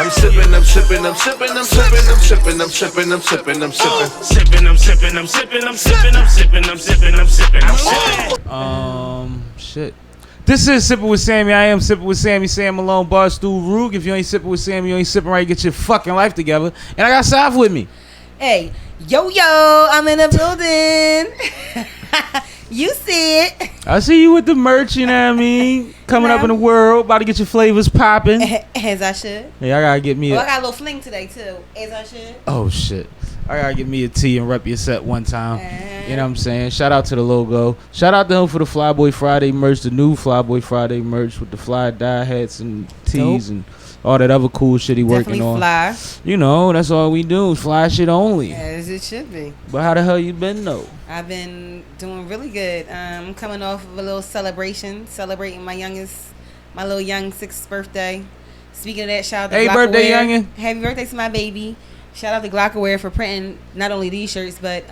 I'm sippin', I'm sippin', I'm sippin', I'm sippin', I'm sippin', I'm sippin', I'm sippin', I'm sippin'. Sippin', I'm sippin', I'm sippin', I'm sippin', I'm sippin', I'm sippin', I'm sippin', I'm sippin'. Shit. This is Sippin' with Sammie. I am Sippin' with Sammie, Sam Malone, Barstool, Roog. If you ain't sippin' with Sammie, you ain't sippin' right. Get your fucking life together. And I got Sav with me. Hey, yo, I'm in the building. You see it. I see you with the merch, you know what I mean? Coming up in the world, about to get your flavors popping. As I should. Yeah, I gotta get me I got a little fling today, too. As I should. Oh, shit. I gotta get me a tee and rep your set one time. You know what I'm saying? Shout out to the logo. Shout out to him for the Flyboy Friday merch, the new Flyboy Friday merch with the fly dye hats and tees and all that other cool shit he working on. Fly. You know, that's all we do. Fly shit only. As it should be. But how the hell you been though? I've been doing really good. I'm coming off of a little celebration, celebrating my little young 6th birthday. Speaking of that, shout out to Hey, birthday, youngin'. Happy birthday to my baby. Shout out to glocawearradiostation for printing not only these shirts, but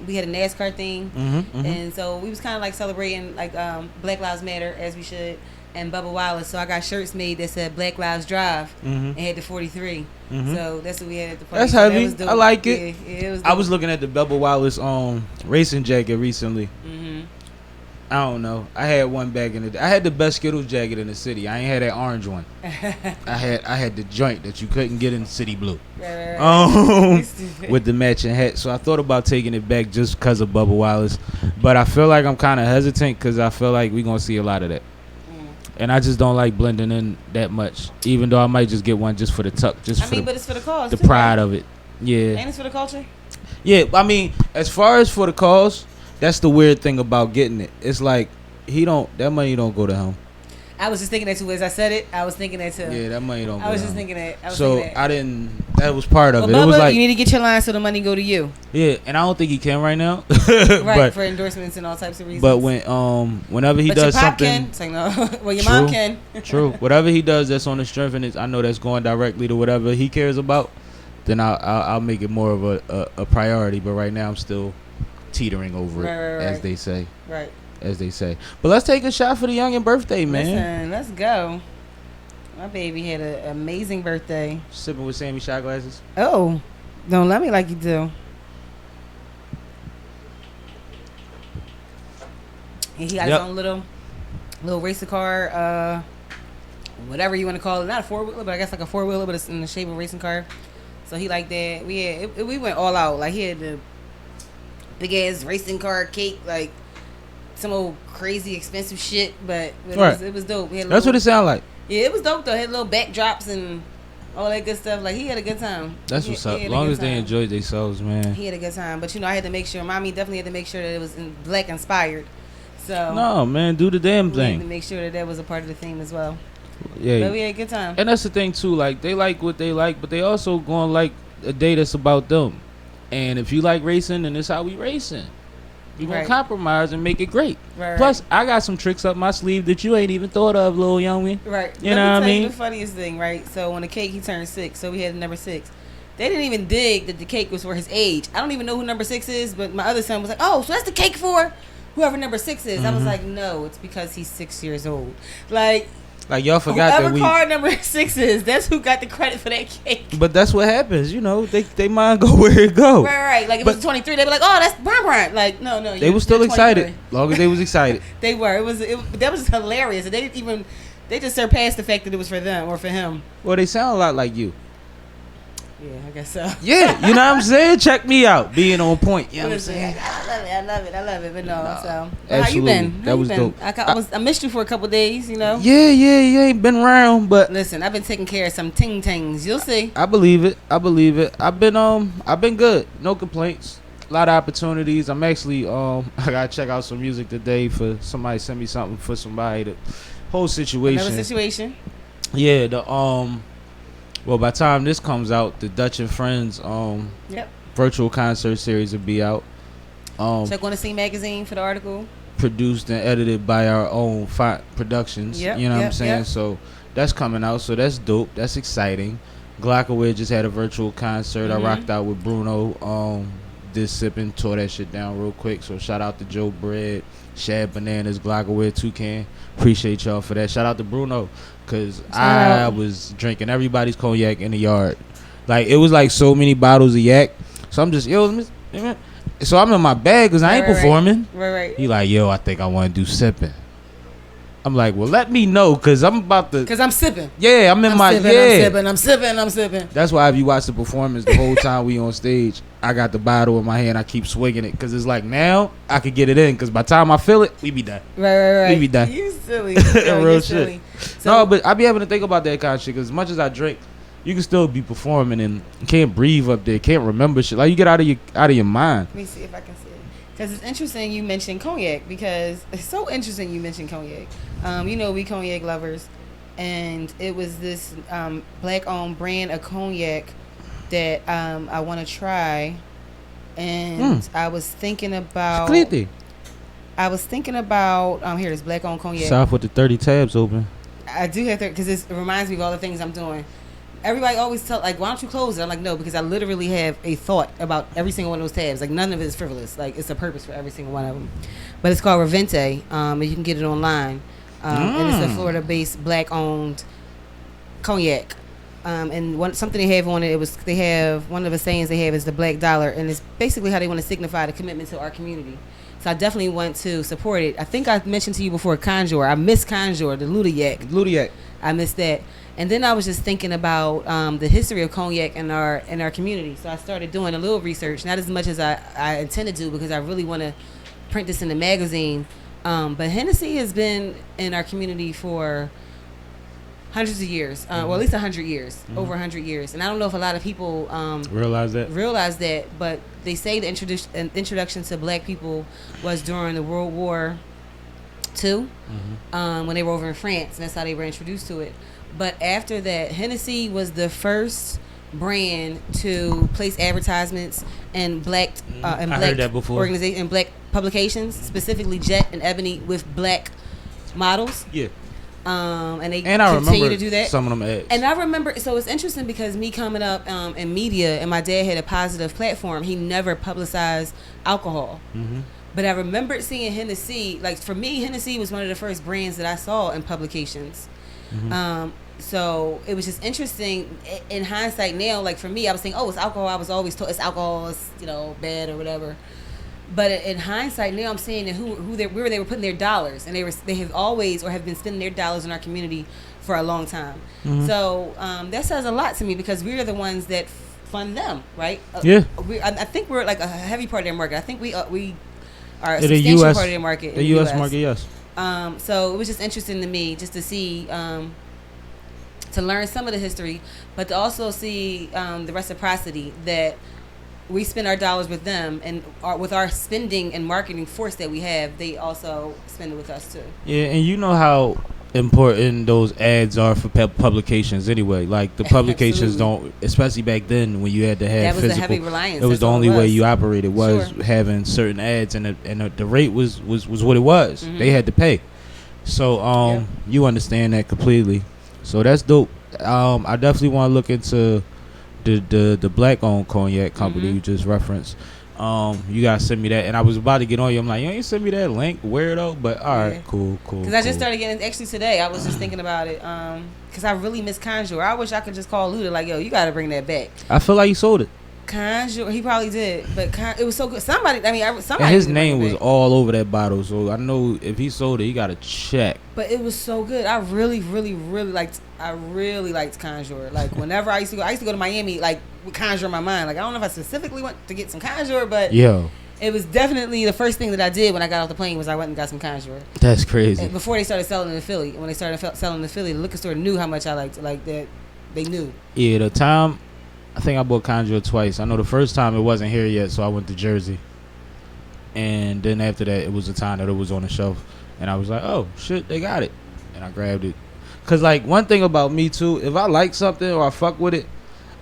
we had a NASCAR theme. And so we was kind of like celebrating like Black Lives Matter, as we should, and Bubba Wallace. So I got shirts made that said Black Lives Drive and had the 43. So that's what we had at the party. That's so heavy. that I like it. Yeah, it was dope. I was looking at the Bubba Wallace racing jacket recently. I don't know. I had one back in the day. I had the best Skittles jacket in the city. I ain't had that orange one. I had the joint that you couldn't get in City Blue. Right. With the matching hat. So I thought about taking it back just because of Bubba Wallace. But I feel like I'm kind of hesitant because I feel like we're going to see a lot of that. And I just don't like blending in that much. Even though I might just get one just for the tuck. But it's for the cause. The pride of it. Yeah. And it's for the culture? Yeah, I mean, as far as for the cause, that's the weird thing about getting it. It's like that money don't go to him. I was just thinking that too. As I said it, I was thinking that too. Yeah, that money don't go to him. I was just thinking that. I didn't. That was part of it. Bubba, It was like, you need to get your line so the money go to you. Yeah, and I don't think he can right now. Right, for endorsements and all types of reasons. But whenever he does your pop something, can. It's like, no. Well, your mom can. True. Whatever he does that's on the strength and I know that's going directly to whatever he cares about, then I'll make it more of a priority. But right now I'm still teetering over it, as they say. Right. As they say. But let's take a shot for the youngin' birthday, man. Listen, let's go. My baby had an amazing birthday. Sippin' with Sammie shot glasses. Oh, don't let me like you do. And he got his own little racer car, whatever you want to call it. Not a four-wheeler, but I guess like a four-wheeler, but it's in the shape of a racing car. So he like that. We went all out. Like he had the big ass racing car cake, like some old crazy expensive shit, but it was dope. That's what it sounded like. Yeah, it was dope though. It had little backdrops and all that good stuff. Like he had a good time. That's what's up. As long as they enjoyed themselves, man. He had a good time. But I had to make sure. Mommy definitely had to make sure that it was black inspired. So no, man, do the damn thing. We had to make sure that was a part of the theme as well. Yeah, but we had a good time. And that's the thing too. Like they like what they like, but they also gonna like a day that's about them. And if you like racing, then this how we racing. We gonna compromise and make it great. Plus, I got some tricks up my sleeve that you ain't even thought of, little youngin'. Right. You know what I mean? The funniest thing, right? So on the cake, he turned 6, so we had number 6. They didn't even dig that the cake was for his age. I don't even know who number 6 is, but my other son was like, "Oh, so that's the cake for whoever number 6 is." I was like, "No, it's because he's 6 years old." Like y'all forgot whoever card number 6 is, that's who got the credit for that cake. But that's what happens, they mind go where it go. Right. Like if it was 23, they'd be like, "Oh, that's Brian." Like no, they were still excited. Long as they was excited. They were. That was hilarious. And they just surpassed the fact that it was for them or for him. Well, they sound a lot like you. Yeah, I guess so. Yeah, you know what I'm saying? Check me out, being on point. You know what I'm saying? I love it. But no, so absolutely. how you been? That was dope. I missed you for a couple days, Yeah, you ain't been around, but listen, I've been taking care of some ting-tings. You'll see. I believe it. I've been good. No complaints. A lot of opportunities. I'm actually I gotta check out some music today for somebody send me something for somebody. The whole situation. Another situation. Yeah, well, by the time this comes out, the Dutch and Friends virtual concert series will be out. Check on the Scene magazine for the article. Produced and edited by our own Phant Productions. You know what I'm saying? So that's coming out. So that's dope. That's exciting. Glocawear just had a virtual concert. I rocked out with Bruno. this Sippin, tore that shit down real quick. So shout out to Joe Bread, Shad Bananas, glocawearradiostation Toucan. Appreciate y'all for that. Shout out to Bruno, cause I was drinking everybody's cognac in the yard. Like it was like so many bottles of yak. So I'm just so I'm in my bag because I ain't performing. Right. He like, yo, I think I want to do Sippin. I'm like, well, let me know, cause I'm about to. Cause I'm sipping. Yeah, I'm sipping. That's why if you watch the performance the whole time we on stage, I got the bottle in my hand. I keep swinging it, cause it's like now I could get it in. Cause by the time I feel it, we be done. Right. We be done. You silly. Yo, Real shit. Silly. So, No, but I be able to think about that kind of shit. Cause as much as I drink, you can still be performing and you can't breathe up there, can't remember shit. Like you get out of your mind. Let me see if I can see it. Because it's interesting you mentioned cognac, because it's so interesting you mentioned cognac. You know, we cognac lovers, and it was this black-owned brand of cognac that I want to try, and I was thinking about. Here, this black-owned cognac. South with the 30 tabs open. I do have to, because it reminds me of all the things I'm doing. Everybody always tell, like, why don't you close it? I'm like, no, because I literally have a thought about every single one of those tabs. Like, none of it is frivolous. Like, it's a purpose for every single one of them. But it's called Revente, and you can get it online. And it's a Florida-based, black-owned cognac. And something they have on it, they have, one of the sayings they have is the black dollar, and it's basically how they want to signify the commitment to our community. So I definitely want to support it. I think I mentioned to you before Conjure. I miss Conjure, the Ludiac. I missed that. And then I was just thinking about the history of cognac in our community. So I started doing a little research, not as much as I intend to do, because I really want to print this in the magazine. But Hennessy has been in our community for hundreds of years, well, at least 100 years, over 100 years. And I don't know if a lot of people realize that, but they say the introduction to black people was during the World War II, when they were over in France, and that's how they were introduced to it. But after that, Hennessy was the first brand to place advertisements in black organizations and black publications, specifically Jet and Ebony, with black models. Yeah. And they continue to do that. Some of them ads. And I remember, so it's interesting because me coming up in media, and my dad had a positive platform. He never publicized alcohol. But I remember seeing Hennessy. Like, for me, Hennessy was one of the first brands that I saw in publications. So it was just interesting in hindsight now. Like, for me, I was saying, oh, it's alcohol. I was always told it's alcohol, it's, bad or whatever. But in hindsight now, I'm seeing that where they were putting their dollars, and they have always or have been spending their dollars in our community for a long time. So that says a lot to me, because we're the ones that fund them, right? Yeah. I think we're like a heavy part of their market. I think we are a substantial part of their market. The U.S. market, yes. So it was just interesting to me just to see, to learn some of the history, but to also see the reciprocity that we spend our dollars with them, and with our spending and marketing force that we have, they also spend it with us too. Yeah, and you know how important those ads are for publications anyway. Like, the publications don't, especially back then when you had to have that was physical. The heavy reliance. It was the only way you operated was having certain ads, and the rate was what it was. They had to pay. So you understand that completely. So that's dope. I definitely want to look into the black owned cognac company you just referenced. You gotta send me that, and I was about to get on you. I'm like, you ain't send me that link, weirdo. But all right, cool. Because I just started getting, actually today, I was just thinking about it. Because I really miss Conjure. I wish I could just call Luda like, yo, you gotta bring that back. I feel like he sold it. Conjure, he probably did, but it was so good. Somebody. And his name was all over that bottle, so I know if he sold it, he got to check. But it was so good. I really liked Conjure. Like, whenever I used to go to Miami, like, with Conjure in my mind. Like, I don't know if I specifically went to get some Conjure, but it was definitely the first thing that I did when I got off the plane was I went and got some Conjure. That's crazy. And before they started selling in Philly, when they started selling in Philly, the liquor store knew how much I liked it. Like, that, they knew. Yeah, the time. I think I bought Conjure twice. I know the first time it wasn't here yet, so I went to Jersey. And then after that, it was the time that it was on the shelf. And I was like, oh, shit, they got it. And I grabbed it. Because, like, one thing about me, too, if I like something or I fuck with it,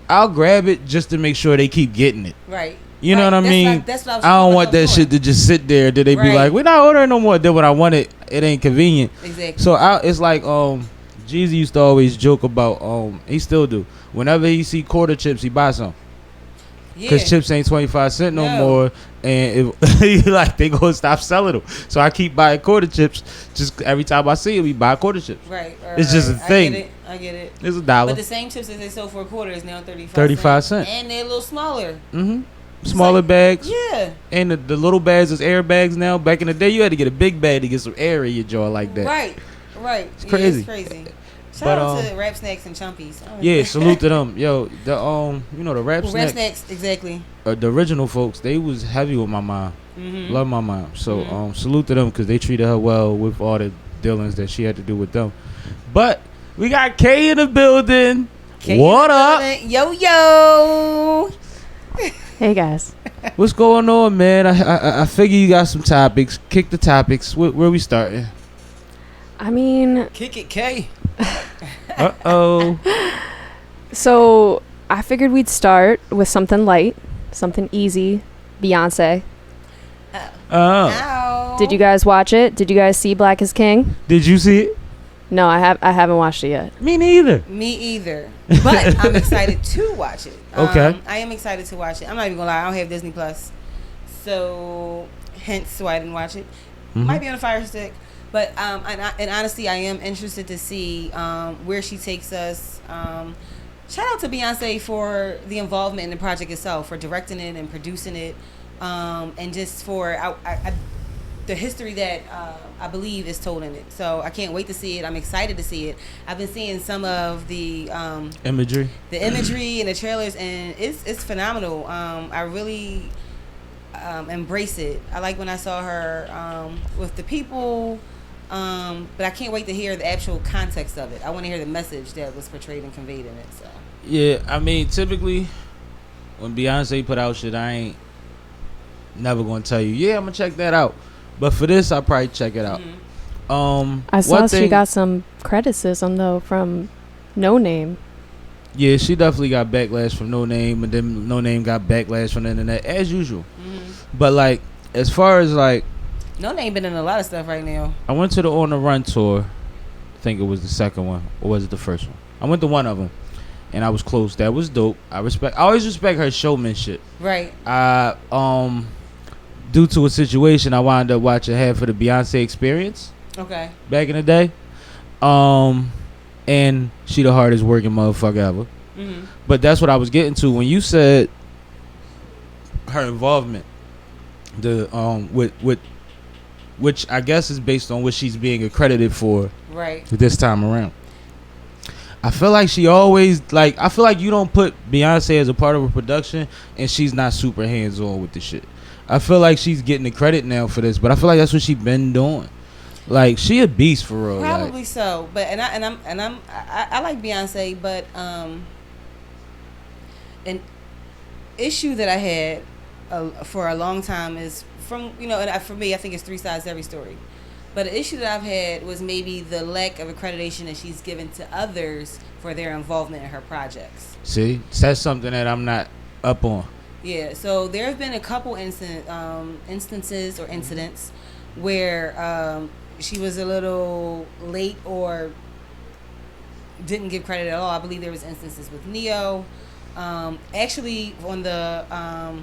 I'll grab it just to make sure they keep getting it. Right. You know what I mean? That's what I don't want that shit to just sit there. Did they be like, we're not ordering no more. Then when I want it, it ain't convenient. Exactly. So it's like, Jeezy used to always joke about, he still do. Whenever he see quarter chips, he buy some. Because chips ain't 25 cents no No. more, and like they gonna stop selling them. So I keep buying quarter chips. Just every time I see it, we buy quarter chips. Right. It's just a thing. I get it. It's $1. But the same chips that they sold for a quarter is now 35 cents. And they're a little smaller. Mm-hmm. Smaller bags. Yeah. And the little bags is air bags now. Back in the day, you had to get a big bag to get some air in your jaw like that. Right. It's crazy. It's crazy. Shout out to Rap Snacks and Chumpies. Yeah, salute to them. Yo, the the Rap Snacks. Rap Snacks, exactly. The original folks, they was heavy with my mom. Mm-hmm. Love my mom. So salute to them because they treated her well with all the dealings that she had to do with them. But we got Kay in the building. What up? Yo. Hey guys. What's going on, man? I figure you got some topics. Kick the topics. Where we starting? I mean, Kick it, Kay. Uh-oh. So I figured we'd start with something light, something easy. Beyonce. Oh. Ow. Did you guys watch it? Did you guys see Black is King? Did you see it? No, I haven't watched it yet. Me neither. Me either. But I'm excited to watch it. Okay. I am excited to watch it. I'm not even gonna lie. I don't have Disney Plus, so hence why I didn't watch it. Might be on a Fire Stick, but and honestly, I am interested to see where she takes us. Shout out to Beyonce for the involvement in the project itself, for directing it and producing it, and just for the history that I believe is told in it. So I can't wait to see it. I'm excited to see it. I've been seeing some of the imagery and the trailers, and it's phenomenal. I really embrace it. I like when I saw her with the people, but I can't wait to hear the actual context of it. I want to hear the message that was portrayed and conveyed in it. So yeah, I mean, typically when Beyonce put out shit, I ain't never gonna tell you, yeah, I'm gonna check that out. But for this, I'll probably check it out. I saw she got some criticism though from No Name. Yeah, she definitely got backlash from No Name, and then No Name got backlash from the internet as usual. But like, as far as like, No Name been in a lot of stuff right now. I went to the On the Run tour. I think it was the second one, or was it the first one? I went to one of them, and I was close. That was dope. I always respect her showmanship. Right. Due to a situation, I wound up watching half of the Beyonce Experience. Okay. Back in the day. And she the hardest working motherfucker ever. But that's what I was getting to when you said her involvement, with which I guess is based on what she's being accredited for. Right. This time around. I feel like she always I feel like you don't put Beyonce as a part of a production and she's not super hands on with the shit. I feel like she's getting the credit now for this, but I feel like that's what she been doing. Like, she a beast for real. Probably so, but I like Beyonce, but an issue that I had for a long time is from and for me, I think it's three sides to every story. But an issue that I've had was maybe the lack of accreditation that she's given to others for their involvement in her projects. See, that's something that I'm not up on. Yeah, so there have been a couple instances or incidents where she was a little late or didn't give credit at all. I believe there was instances with Neo. Actually, on the I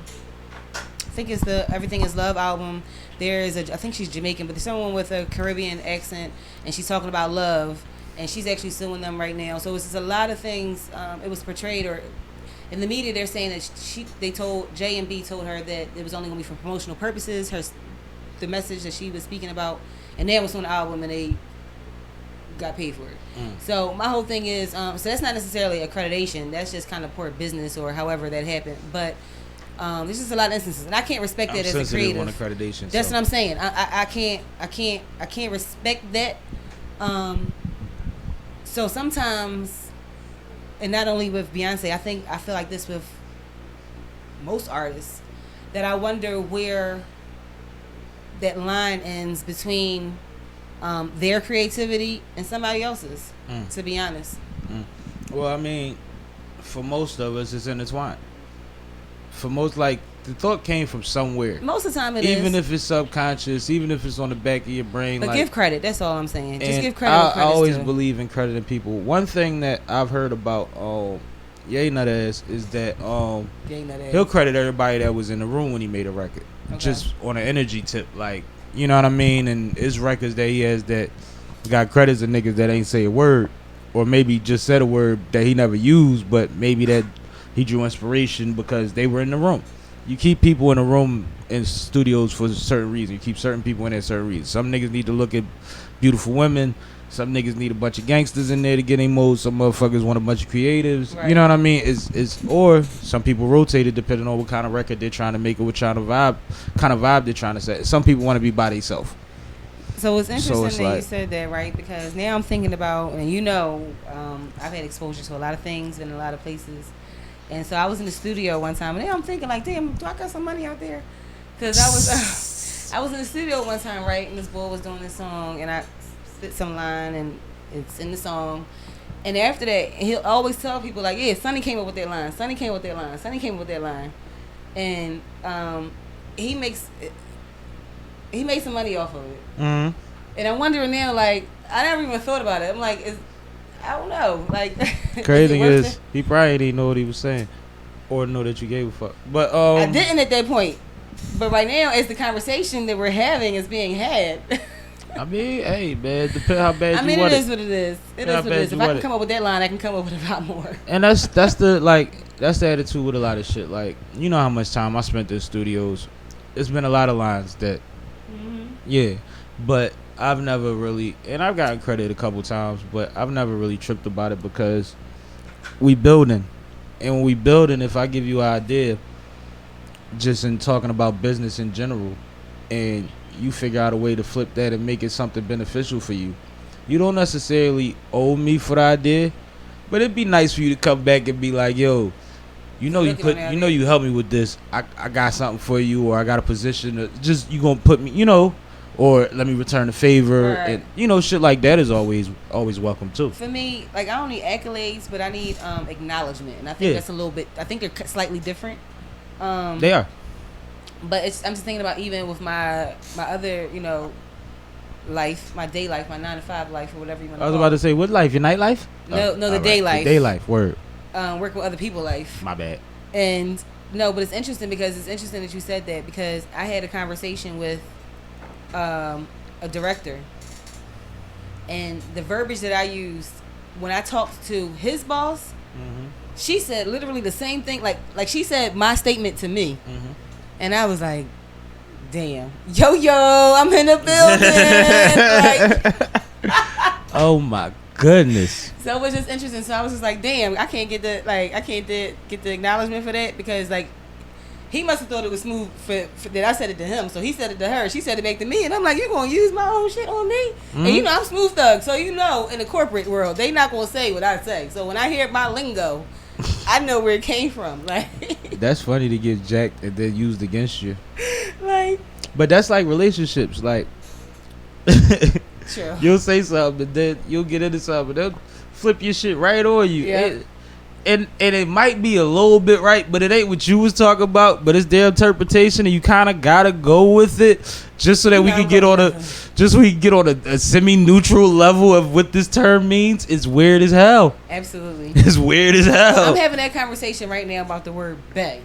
think it's the Everything Is Love album, there is I think she's Jamaican, but there's someone with a Caribbean accent, and she's talking about love, and she's actually suing them right now. So it's just a lot of things. It was portrayed, or in the media, they're saying that they told J&B told her that it was only going to be for promotional purposes. The message that she was speaking about, and that was on the album, and they got paid for it. So my whole thing is, so that's not necessarily accreditation. That's just kind of poor business or however that happened. But there's just a lot of instances, and I can't respect that as a creative. On accreditation, that's what I'm saying. I can't respect that. So sometimes. And not only with Beyonce, I feel like this with most artists, that I wonder where that line ends between their creativity and somebody else's, to be honest. Well, I mean, for most of us, it's intertwined. For most, the thought came from somewhere. Most of the time it is. Even if it's subconscious, even if it's on the back of your brain. But give credit, that's all I'm saying. Just give credit. I always believe in crediting people. One thing that I've heard about Yay nut ass is that Yay nut ass. he'll credit everybody that was in the room when he made a record, just on an energy tip, like, you know what I mean. And his records that he has that got credits of niggas that ain't say a word, or maybe just said a word that he never used, but maybe that he drew inspiration because they were in the room. You keep people in a room in studios for a certain reason. You keep certain people in there for certain reasons. Some niggas need to look at beautiful women. Some niggas need a bunch of gangsters in there to get in mode. Some motherfuckers want a bunch of creatives. Right. You know what I mean? It's or some people rotate it depending on what kind of record they're trying to make or what kind of vibe they're trying to set. Some people want to be by themselves. So it's interesting that you said that, right? Because now I'm thinking about, and I've had exposure to a lot of things, been in a lot of places. And so I was in the studio one time, and now I'm thinking like, damn, do I got some money out there? Because I was in the studio one time, right? And this boy was doing this song, and I spit some line, and it's in the song. And after that, he'll always tell people like, yeah, Sonny came up with that line. Sonny came up with that line. Sonny came up with that line. And he makes some money off of it. Mm-hmm. And I'm wondering now, like, I never even thought about it. I'm like, I don't know. Like, crazy thing is, he probably didn't know what he was saying, or know that you gave a fuck. But I didn't at that point. But right now, as the conversation that we're having is being had. I mean, hey man, depends how bad you want it. It is what it is. It is what it is. If I can come up with that line, I can come up with a lot more. And that's the attitude with a lot of shit. Like, you know how much time I spent in studios. It's been a lot of lines that, yeah, but I've never really, and I've gotten credit a couple times, but I've never really tripped about it because we building. And when we building, if I give you an idea, just in talking about business in general, and you figure out a way to flip that and make it something beneficial for you, you don't necessarily owe me for the idea, but it'd be nice for you to come back and be like, yo, you helped me with this. I got something for you, or I got a position. Just you gonna put me, or let me return the favor, right. And shit like that is always welcome too. For me, like, I don't need accolades, but I need acknowledgement, and I think that's a little bit. I think they're slightly different. They are. But I'm just thinking about even with my other, life, my day life, my 9-to-5 life, or whatever you want to call it. I was about to say, what life? Your night life? No, the day life. The day life, word. Working with other people life. My bad. And no, but it's interesting that you said that, because I had a conversation with a director, and the verbiage that I used when I talked to his boss, she said literally the same thing. Like she said my statement to me. And I was like, damn. Yo, I'm in the building. Oh my goodness. So it was just interesting. So I was just like, damn, I can't get the acknowledgement for that, because like he must have thought it was smooth for that I said it to him. So he said it to her. She said it back to me. And I'm like, you gonna use my own shit on me? And I'm smooth thug. So in the corporate world, they not gonna say what I say. So when I hear my lingo, I know where it came from. Like, that's funny to get jacked and then used against you. Like, but that's like relationships. Like, sure. You'll say something, and then you'll get into something, they'll flip your shit right on you. Yeah. And it might be a little bit right, but it ain't what you was talking about. But it's their interpretation, and you kind of gotta go with it, just so that we can get on a semi-neutral level of what this term means. It's weird as hell. Absolutely, it's weird as hell. I'm having that conversation right now about the word "bae,"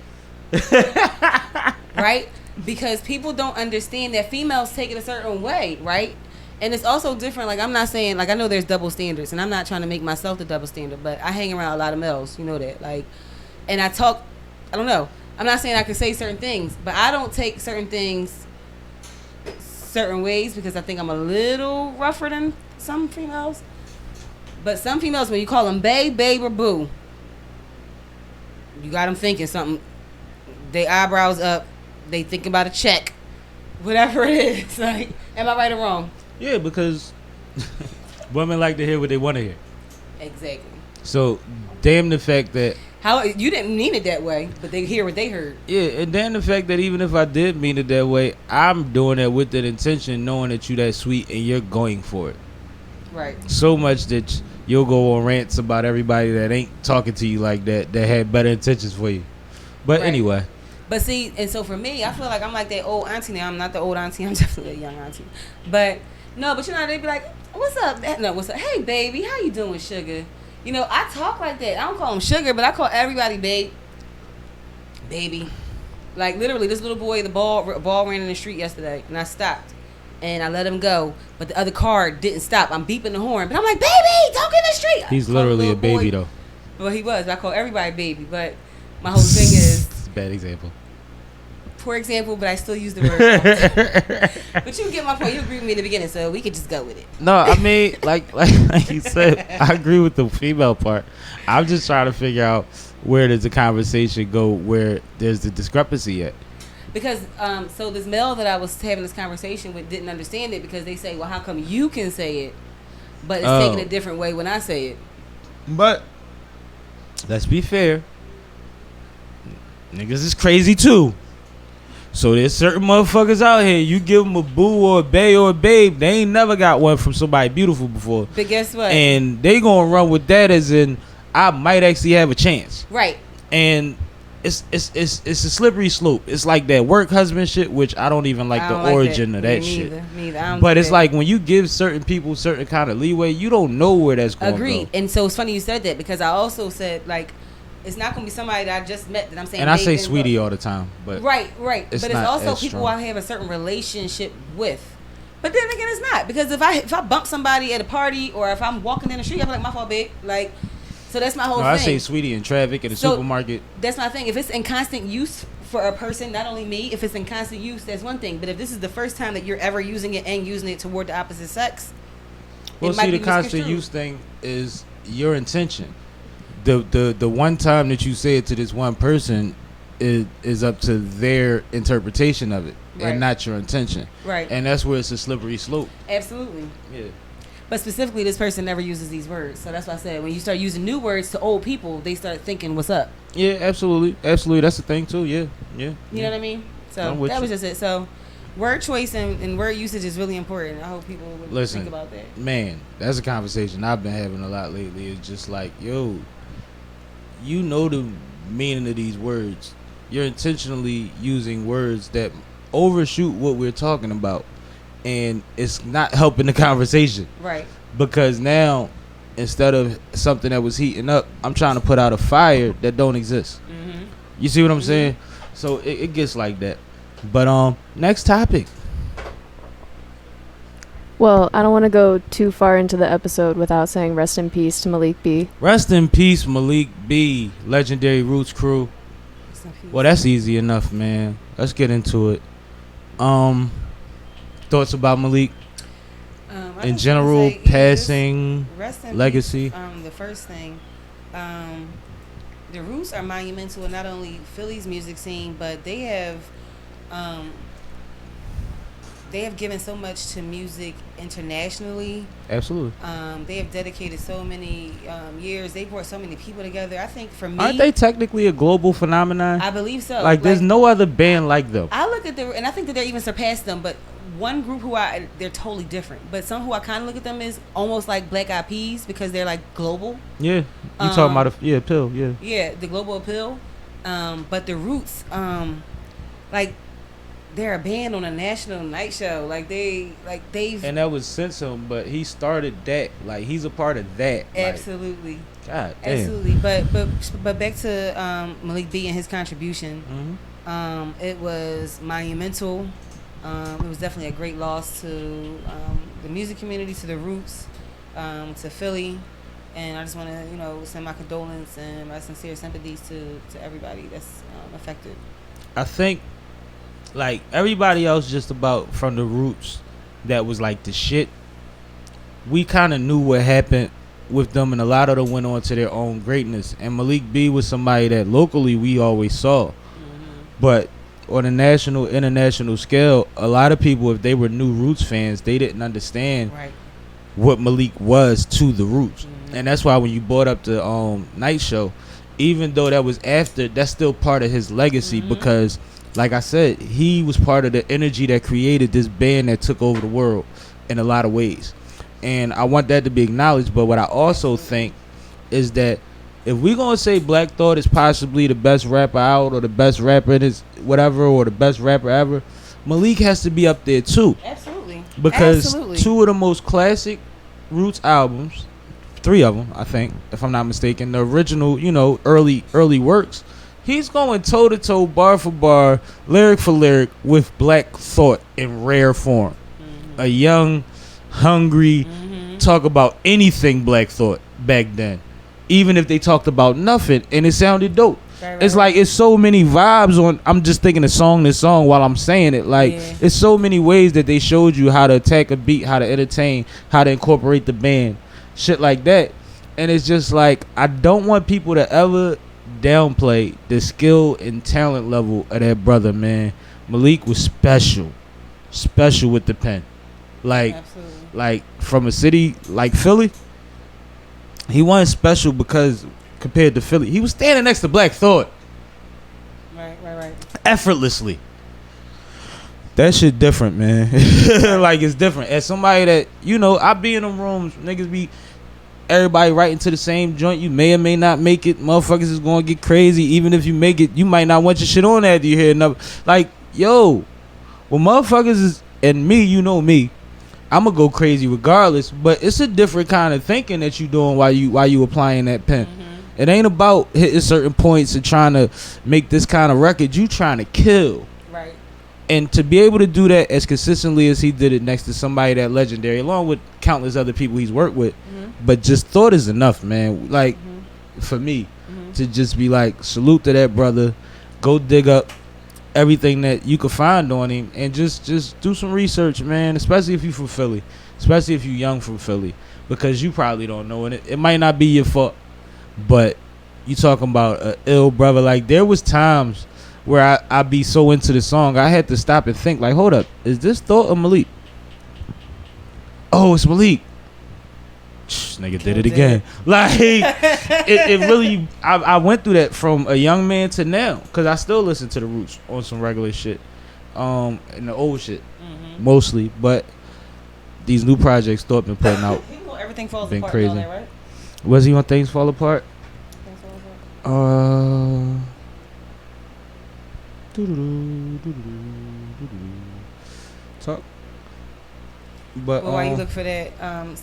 right? Because people don't understand that females take it a certain way, right? And it's also different. Like, I'm not saying, like, I know there's double standards, and I'm not trying to make myself the double standard, but I hang around a lot of males, you know that. Like, and I don't know. I'm not saying I can say certain things, but I don't take certain things certain ways, because I think I'm a little rougher than some females. But some females, when you call them babe, or boo, you got them thinking something. They eyebrows up. They think about a check. Whatever it is. Like, am I right or wrong? Yeah, because women like to hear what they want to hear. Exactly. So, damn the fact that... How you didn't mean it that way, but they hear what they heard. Yeah, and damn the fact that even if I did mean it that way, I'm doing that with that intention, knowing that you that sweet and you're going for it. Right. So much that you'll go on rants about everybody that ain't talking to you like that had better intentions for you. But anyway... But see, and so for me, I feel like I'm like that old auntie now. I'm not the old auntie. I'm definitely a young auntie. But, no, but they be like, what's up? No, what's up? Hey, baby, how you doing, sugar? You know, I talk like that. I don't call them sugar, but I call everybody baby. Like literally, this little boy, the ball ran in the street yesterday, and I stopped, and I let him go. But the other car didn't stop. I'm beeping the horn, but I'm like, baby, don't get in the street. He's literally a baby though. Well, he was. I call everybody baby, but my whole thing is. It's a bad example. Poor example, but I still use the word. But you get my point. You agree with me in the beginning, so we could just go with it. No, I mean, like you said, I agree with the female part. I'm just trying to figure out where does the conversation go where there's the discrepancy at. Because so this male that I was having this conversation with didn't understand it because they say, well, how come you can say it, but it's taken a different way when I say it. But let's be fair. Niggas is crazy too. So there's certain motherfuckers out here, you give them a boo or a bae or a babe, they ain't never got one from somebody beautiful before. But guess what? And they gonna run with that as in, I might actually have a chance. Right. And it's a slippery slope. It's like that work husband shit, which I don't even like the origin of that shit. Me neither. But it's like when you give certain people certain kind of leeway, you don't know where that's going to go. Agreed. And so it's funny you said that because I also said like, it's not going to be somebody that I just met that I'm saying. And I say sweetie all the time, but right. But it's also people strong. I have a certain relationship with. But then again, it's not because if I bump somebody at a party or if I'm walking in the street, I'm like, my fault, babe. Like, so that's my whole thing. I say sweetie in traffic at a supermarket. That's my thing. If it's in constant use for a person, not only me, if it's in constant use, that's one thing. But if this is the first time that you're ever using it and using it toward the opposite sex, well, see, the constant use thing is your intention. The one time that you say it to this one person is up to their interpretation of it, and not your intention. Right. And that's where it's a slippery slope. Absolutely. Yeah. But specifically, this person never uses these words. So that's why I said when you start using new words to old people, they start thinking, what's up? Yeah, absolutely. That's the thing, too. Yeah. You know what I mean? So that was just it. So word choice and word usage is really important. I hope people would think about that. Man, that's a conversation I've been having a lot lately. It's just like, yo, you know the meaning of these words. You're intentionally using words that overshoot what we're talking about. And it's not helping the conversation. Right. Because now, instead of something that was heating up, I'm trying to put out a fire that don't exist. Mm-hmm. You see what I'm saying? So it gets like that. But next topic. Well, I don't want to go too far into the episode without saying rest in peace to Malik B. Rest in peace, Malik B. Legendary Roots crew. Well, that's easy enough, man. Let's get into it. Thoughts about Malik in general, passing, legacy. The first thing, the Roots are monumental in not only Philly's music scene, but they have given so much to music internationally. Absolutely. They have dedicated so many years. They brought so many people together. I think for me, aren't they technically a global phenomenon? I believe so. Like there's no other band like them. I look at and I think that they're even surpassed them. But one group they're totally different. But some who I kind of look at them as almost like Black Eyed Peas because they're like global. Yeah, you talking about appeal? Yeah. Yeah, the global appeal. But the Roots, like. They're a band on a national night show. They've and that was Simpson, but he started that. Like he's a part of that. Absolutely. Like, God damn. Absolutely. But back to Malik B and his contribution. Mm-hmm. It was monumental. It was definitely a great loss to the music community, to the Roots, to Philly, and I just want to send my condolence and my sincere sympathies to everybody that's affected. I think. Like everybody else just about from the Roots that was like the shit, we kind of knew what happened with them, and a lot of them went on to their own greatness. And Malik B was somebody that locally we always saw. But on a national, international scale, a lot of people, if they were new Roots fans, they didn't understand what Malik was to the Roots. And that's why when you brought up the night show, even though that was after, that's still part of his legacy because like I said, he was part of the energy that created this band that took over the world in a lot of ways. And I want that to be acknowledged. But what I also think is that if we're going to say Black Thought is possibly the best rapper out or the best rapper in his whatever or the best rapper ever, Malik has to be up there too. Absolutely. Because two of the most classic Roots albums, 3 of them, I think, if I'm not mistaken. The original, you know, early works. He's going toe to toe, bar for bar, lyric for lyric with Black Thought in rare form. A young, hungry, talk about anything Black Thought back then, even if they talked about nothing, and it sounded dope. It's like it's so many vibes on. I'm just thinking this song while I'm saying it. Like it's so many ways that they showed you how to attack a beat, how to entertain, how to incorporate the band, shit like that. And it's just like I don't want people to ever downplay the skill and talent level of that brother, man. Malik was special with the pen. Like from a city like Philly, he wasn't special because compared to Philly, he was standing next to Black Thought. Right. Effortlessly. That shit different, man. Like it's different. As somebody that, you know, I be in them rooms, niggas be everybody right into the same joint. You may or may not make it. Motherfuckers is gonna get crazy. Even if you make it, you might not want your shit on after you hear another. Like, yo, well, motherfuckers is, and me, you know me, I'm gonna go crazy regardless. But it's a different kind of thinking that you doing while you applying that pen. It ain't about hitting certain points and trying to make this kind of record. You trying to kill. Right. And to be able to do that as consistently as he did it next to somebody that legendary, along with countless other people he's worked with, but just Thought is enough, man. Like, for me, to just be like, salute to that brother. Go dig up everything that you could find on him and just do some research, man, especially if you from Philly, especially if you young from Philly, because you probably don't know, and it might not be your fault. But you talking about a ill brother. Like there was times where I be so into the song I had to stop and think like, hold up, is this Thought or Malik? Oh, it's Malik. Nigga did it again. Like it really I went through that from a young man to now, because I still listen to the Roots on some regular shit, and the old shit mostly, but these new projects Thought been putting out everything falls been apart crazy. All that, right? Was he on Things Fall Apart? Talk. But while you look for that,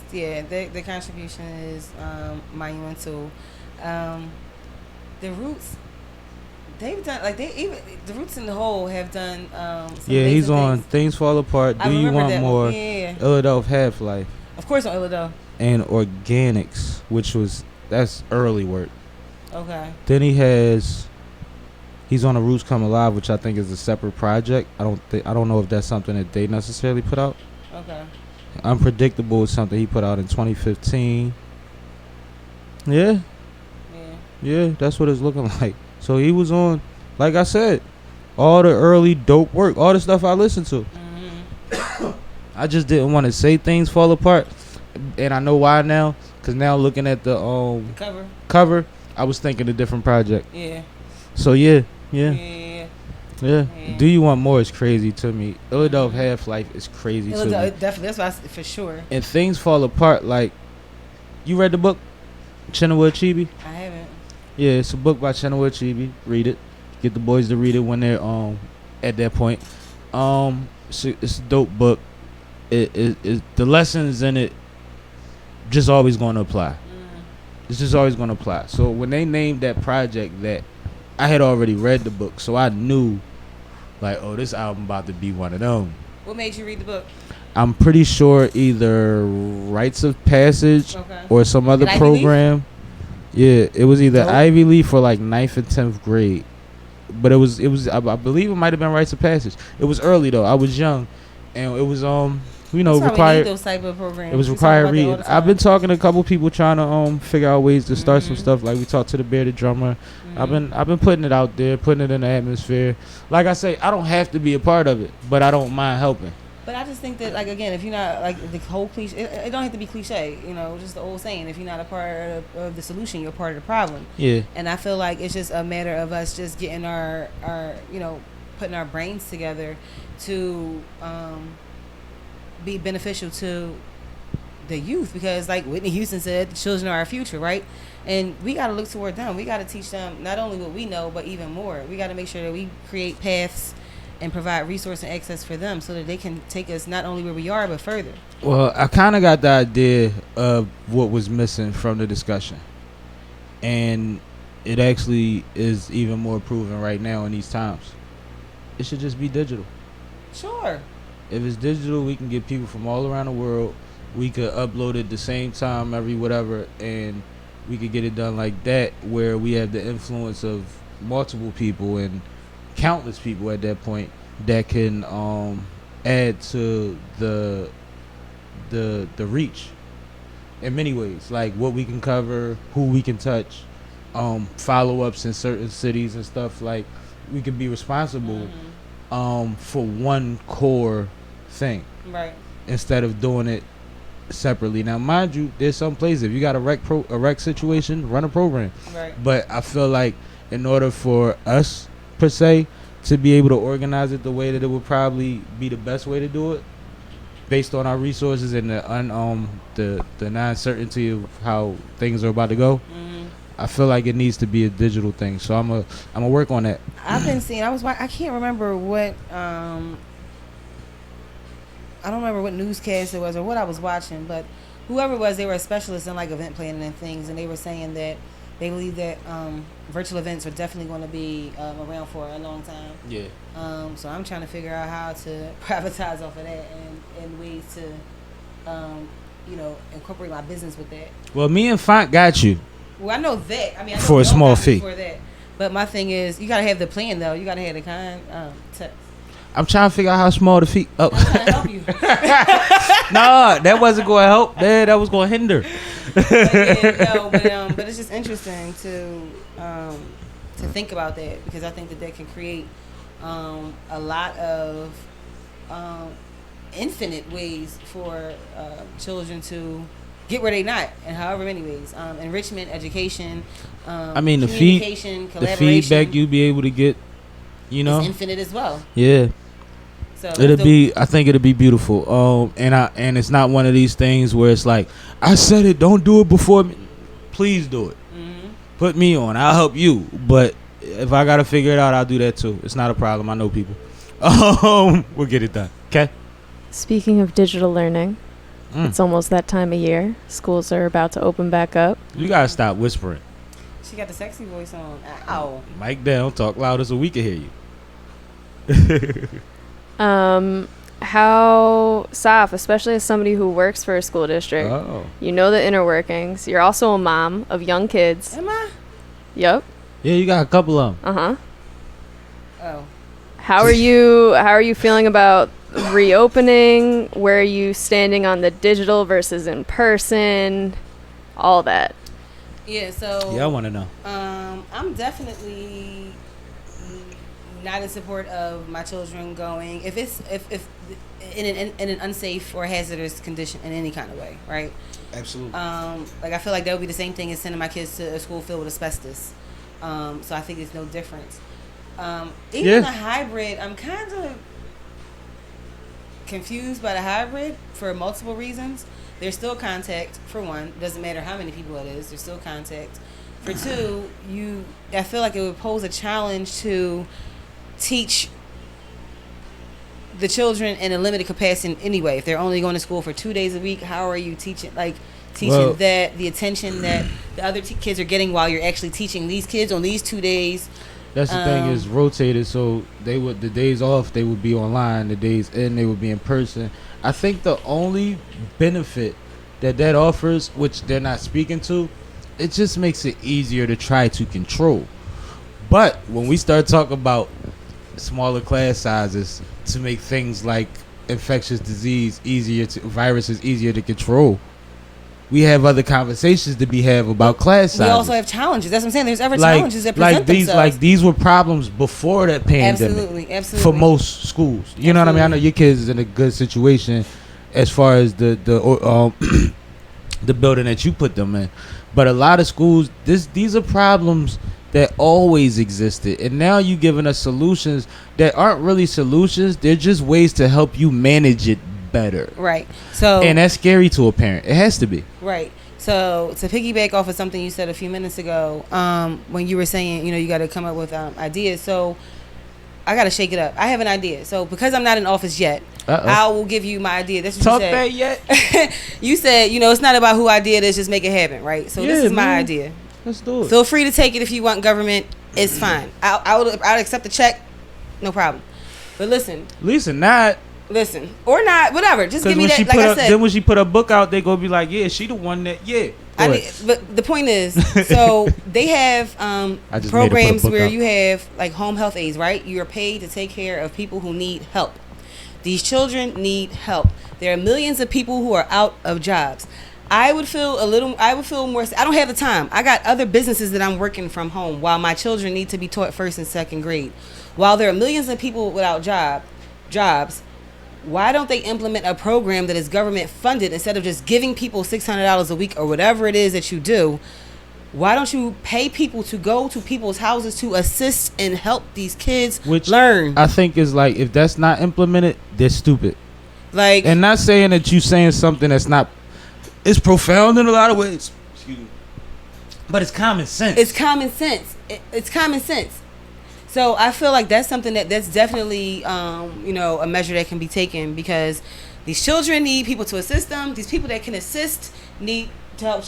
the contribution is monumental. The Roots, they've done the Roots in the whole have done. He's on Things Fall Apart. Do You Want More? Philadelphia Half-Life. Of course, on Illidale. And Organics, that's early work. Okay. Then he's on The Roots Come Alive, which I think is a separate project. I don't know if that's something that they necessarily put out. Okay. Unpredictable is something he put out in 2015. Yeah, that's what it's looking like. So he was on, like I said, all the early dope work, all the stuff I listened to. I just didn't want to say Things Fall Apart, and I know why now. Cause now looking at the cover, I was thinking a different project. Yeah. So yeah. Do You Want More is crazy to me. Philadelphia Half-Life is crazy to me. Definitely, that's why for sure. And Things Fall Apart, like, you read the book, Chinua Achebe? I haven't. Yeah, it's a book by Chinua Achebe. Read it. Get the boys to read it when they're at that point. It's a dope book. It the lessons in it just always going to apply. It's just always going to apply. So when they named that project that, I had already read the book, so I knew, like, oh, this album about to be one of them. What made you read the book? I'm pretty sure either Rites of Passage or some other program. Yeah, it was either Ivy Leaf or like 9th and 10th grade. But it was I believe it might have been Rites of Passage. It was early though. I was young, and it was required. Those type of programs. It was required reading. I've been talking to a couple people trying to figure out ways to start some stuff. Like we talked to the Bear, the drummer. I've been putting it out there, putting it in the atmosphere. Like I say, I don't have to be a part of it, but I don't mind helping. But I just think that, like, again, if you're not, like, the whole cliche, it don't have to be cliche, you know, just the old saying, if you're not a part of the solution, you're part of the problem. Yeah. And I feel like it's just a matter of us just getting our putting our brains together to be beneficial to the youth, because like Whitney Houston said, children are our future, right? And we got to look toward them. We got to teach them not only what we know, but even more. We got to make sure that we create paths and provide resource and access for them so that they can take us not only where we are but further. Well, I kind of got the idea of what was missing from the discussion, and it actually is even more proven right now in these times. It should just be digital. Sure. If it's digital, we can get people from all around the world. We could upload it the same time every whatever, and we could get it done like that, where we have the influence of multiple people and countless people at that point that can add to the reach in many ways, like what we can cover, who we can touch, follow-ups in certain cities and stuff. Like, we can be responsible for one core thing, right, instead of doing it separately. Now, mind you, there's some places, if you got a wreck situation, run a program, right. But I feel like in order for us per se to be able to organize it the way that it would probably be the best way to do it, based on our resources and the non-certainty of how things are about to go, I feel like it needs to be a digital thing. So I'm a work on that. I've been seeing. I can't remember what. I don't remember what newscast it was or what I was watching, but whoever it was, they were a specialist in like event planning and things, and they were saying that they believe that virtual events are definitely going to be around for a long time. Yeah. So I'm trying to figure out how to privatize off of that and ways to, incorporate my business with that. Well, me and Phant got you. Well, I know that. I mean, I know for a small fee. For that. But my thing is, you gotta have the plan though. You gotta have the kind. I'm trying to figure out how small the fee. Oh. I'm trying to help you. Nah, that wasn't going to help. That was going to hinder. But it's just interesting to think about that, because I think that can create a lot of infinite ways for children to get where they not, in however many ways. Enrichment, education, communication, the feedback you be able to get, is infinite as well. Yeah. So I think it'll be beautiful. And it's not one of these things where it's like, I said it, don't do it before me. Please do it. Mm-hmm. Put me on. I'll help you. But if I gotta figure it out, I'll do that too. It's not a problem. I know people. We'll get it done. Okay. Speaking of digital learning, it's almost that time of year. Schools are about to open back up. You gotta stop whispering. She got the sexy voice on. Ow. Mic down. Talk louder so we can hear you. How, Saf, especially as somebody who works for a school district, you know the inner workings. You're also a mom of young kids. Am I? Yep. Yeah, you got a couple of them. Oh. How are you feeling about reopening? Where are you standing on the digital versus in person? All that. Yeah, so yeah, I want to know. I'm definitely not in support of my children going if in an unsafe or hazardous condition in any kind of way, right? Absolutely. Like, I feel like that would be the same thing as sending my kids to a school filled with asbestos. So I think there's no difference. Even the hybrid, I'm kind of confused by the hybrid for multiple reasons. There's still contact, for one. Doesn't matter how many people it is. There's still contact. For two, I feel like it would pose a challenge to teach the children in a limited capacity anyway. If they're only going to school for 2 days a week, how are you teaching that the attention that the other kids are getting while you're actually teaching these kids on these 2 days? That's the thing, is rotated, so the days off they would be online, the days in they would be in person. I think the only benefit that offers, which they're not speaking to, it just makes it easier to try to control. But when we start talking about smaller class sizes to make things like infectious disease viruses easier to control, we have other conversations to be had about class sizes. We also have challenges. That's what I'm saying. There's ever challenges that present themselves. Like these were problems before that pandemic. Absolutely. For most schools, you know what I mean. I know your kids is in a good situation as far as the building that you put them in, but a lot of schools, these are problems that always existed, and now you giving us solutions that aren't really solutions. They're just ways to help you manage it better. Right. So, and that's scary to a parent. It has to be. Right. So to piggyback off of something you said a few minutes ago, when you were saying, you got to come up with ideas. So I gotta shake it up. I have an idea. So because I'm not in office yet, I will give you my idea. That's what Talk you said. that yet? You said, it's not about who idea it is, just make it happen, right? So this is my idea. Let's do it. Feel free to take it if you want government. It's fine. I'll accept the check, no problem. But listen, or not, whatever. Just give me that. Like I said, then when she put her book out, they gonna be like, yeah, she the one that, yeah. But the point is, so they have programs where you have like home health aides, right? You are paid to take care of people who need help. These children need help. There are millions of people who are out of jobs. I would feel more. I don't have the time. I got other businesses that I'm working from home while my children need to be taught first and second grade. While there are millions of people without jobs, why don't they implement a program that is government funded instead of just giving people $600 a week or whatever it is that you do? Why don't you pay people to go to people's houses to assist and help these kids learn? I think is like, if that's not implemented, they're stupid. Like, and not saying that you saying something that's not, it's profound in a lot of ways. Excuse me. But it's common sense. It's common sense. So I feel like that's something that's definitely, a measure that can be taken, because these children need people to assist them. These people that can assist need a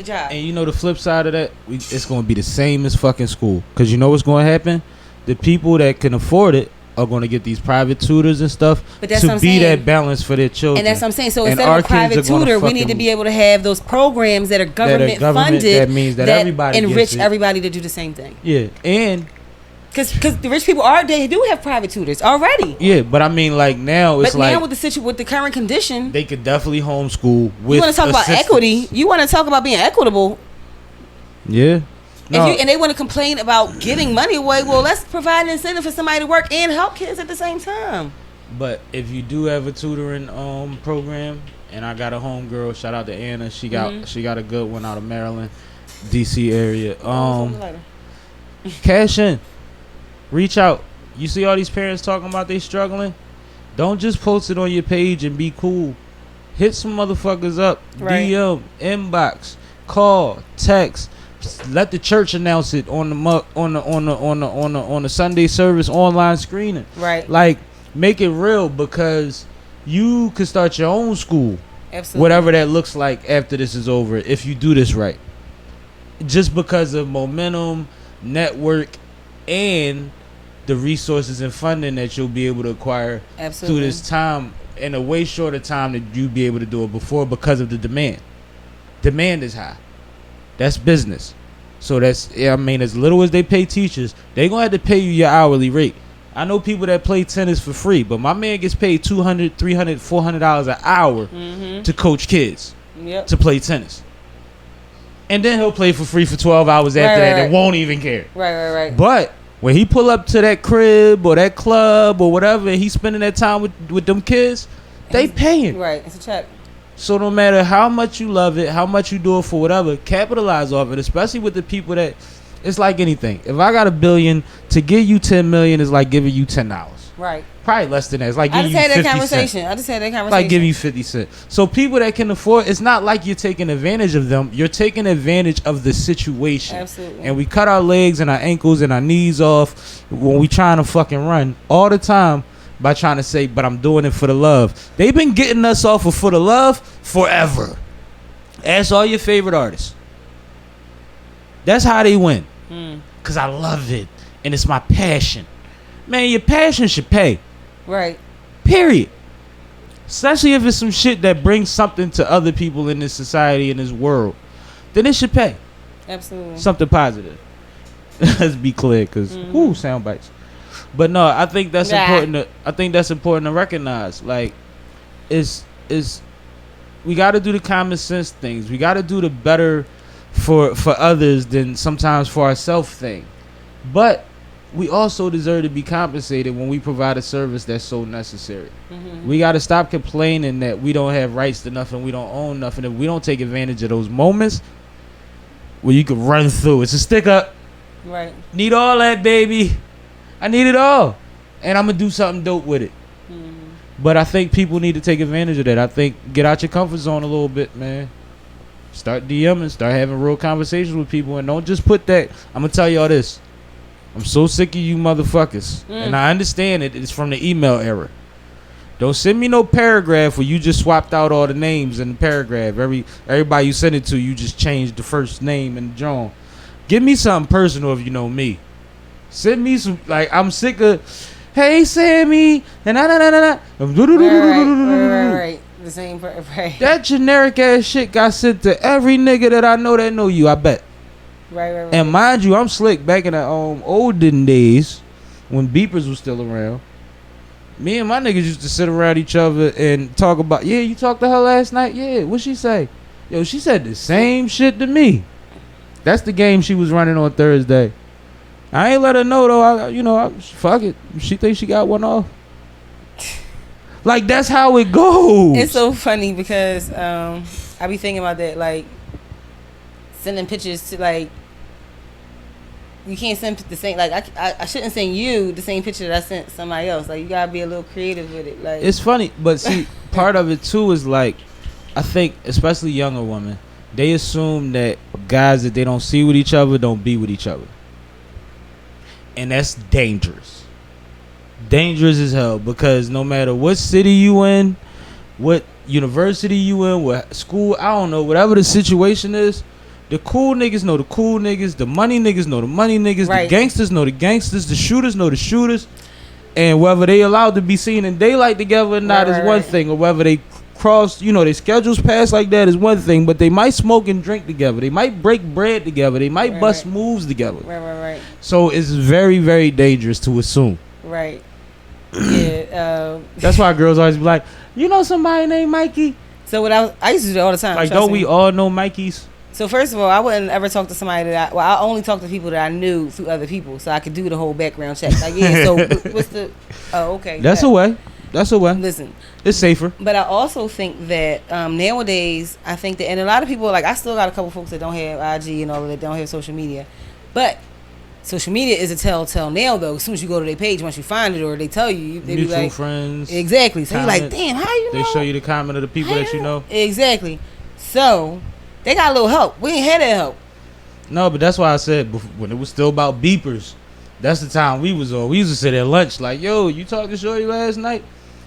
job. And the flip side of that, it's going to be the same as fucking school. Because you know what's going to happen? The people that can afford it are going to get these private tutors and stuff to be that balance for their children. And that's what I'm saying. So instead of a private tutor, we need to be able to have those programs that are government funded. That means that everybody enrich everybody to do the same thing. Yeah, and because the rich people they do have private tutors already. Yeah, but I mean, like now it's like, now with the current condition, they could definitely homeschool. With you want to talk about equity? You want to talk about being equitable? Yeah. No. And they want to complain about giving money away. Well, let's provide an incentive for somebody to work and help kids at the same time. But if you do have a tutoring program, and I got a homegirl, shout out to Anna. She got a good one out of Maryland, DC area. Cash in. Reach out. You see all these parents talking about they struggling? Don't just post it on your page and be cool. Hit some motherfuckers up. Right. DM, inbox, call, text. Let the church announce it on the Sunday service online screening. Right. Like, make it real, because you could start your own school. Absolutely. Whatever that looks like after this is over, if you do this right. Just because of momentum, network, and the resources and funding that you'll be able to acquire through this time, in a way shorter time than you'd be able to do it before, because of the demand. Demand is high. That's business. So as little as they pay teachers, they gonna have to pay you your hourly rate. I know people that play tennis for free, but my man gets paid $200, $300, $400 an hour to coach kids to play tennis. And then he'll play for free for 12 hours after that and won't even care. Right. But when he pull up to that crib or that club or whatever, and he's spending that time with them kids, they paying. Right, it's a check. So no matter how much you love it, how much you do it for whatever, capitalize off it, especially with the people that, it's like anything. If I got $1 billion, to give you $10 million is like giving you $10. Right. Probably less than that. It's like giving you 50 cents. I just had that conversation. Like giving you 50 cents. So people that can afford, it's not like you're taking advantage of them. You're taking advantage of the situation. Absolutely. And we cut our legs and our ankles and our knees off when we trying to fucking run all the time by trying to say, but I'm doing it for the love. They've been getting us off of For the Love forever. Ask all your favorite artists. That's how they win. Because I love it. And it's my passion. Man, your passion should pay. Right. Period. Especially if it's some shit that brings something to other people in this society, in this world. Then it should pay. Absolutely. Something positive. Let's be clear, because sound bites. But no, I think that's important. I think that's important to recognize. Like, we got to do the common sense things. We got to do the better for others than sometimes for ourselves thing. But we also deserve to be compensated when we provide a service that's so necessary. We got to stop complaining that we don't have rights to nothing, we don't own nothing. If we don't take advantage of those moments where you can run through, it's a stick up. Right. Need all that, baby. I need it all. And I'm going to do something dope with it. But I think people need to take advantage of that. I think get out your comfort zone a little bit, man. Start DMing, start having real conversations with people, and don't just put that. I'm going to tell y'all this. I'm so sick of you motherfuckers. And I understand it. It's from the email era. Don't send me no paragraph where you just swapped out all the names in the paragraph. Everybody you send it to, you just changed the first name and John. Give me something personal if you know me. Send me some, like, I'm sick of, hey, Sammie, and Right. The same, right. That generic ass shit got sent to every nigga that I know you, I bet. Right. And mind you, I'm slick back in the olden days when beepers was still around. Me and my niggas used to sit around each other and talk about, yeah, you talked to her last night? Yeah, what'd she say? Yo, she said the same shit to me. That's the game she was running on Thursday. I ain't let her know though. Fuck it. She thinks she got one off. Like, that's how it goes. It's so funny because I be thinking about that, like sending pictures to, like, you can't send the same, like I shouldn't send you the same picture that I sent somebody else. Like, you gotta be a little creative with it. Like, it's funny, but see, part of it too is like, I think especially younger women, they assume that guys that they don't see with each other don't be with each other, and that's dangerous. Dangerous as hell, because no matter what city you in, what university you in, what school, I don't know, whatever the situation is, the cool niggas know the cool niggas, the money niggas know the money niggas, right. The gangsters know the gangsters, the shooters know the shooters, and whether they allowed to be seen in daylight together or not is one thing, or whether they cross, their schedules pass like that is one thing, but they might smoke and drink together, they might break bread together, they might bust moves together. Right. So it's very, very dangerous to assume. Right. Yeah. That's why girls always be like, you know somebody named Mikey? So what I used to do all the time. Like, don't we all know Mikeys? So first of all, I wouldn't ever talk to somebody I only talk to people that I knew through other people, so I could do the whole background check. Like, yeah, so what's the? Oh, okay. That's a way. Listen, it's safer. But I also think that nowadays, I think that, and a lot of people, like, I still got a couple folks that don't have IG and all of that, don't have social media, but social media is a telltale nail, though. As soon as you go to their page, once you find it, or they tell you, they mutual be like, friends. Exactly. So you're like, damn, how you know? They show you the comment of the people that you know. Exactly. So they got a little help. We ain't had that help. No, but that's why I said when it was still about beepers, that's the time we was on. We used to sit at lunch like, yo, you talked to Shorty last night?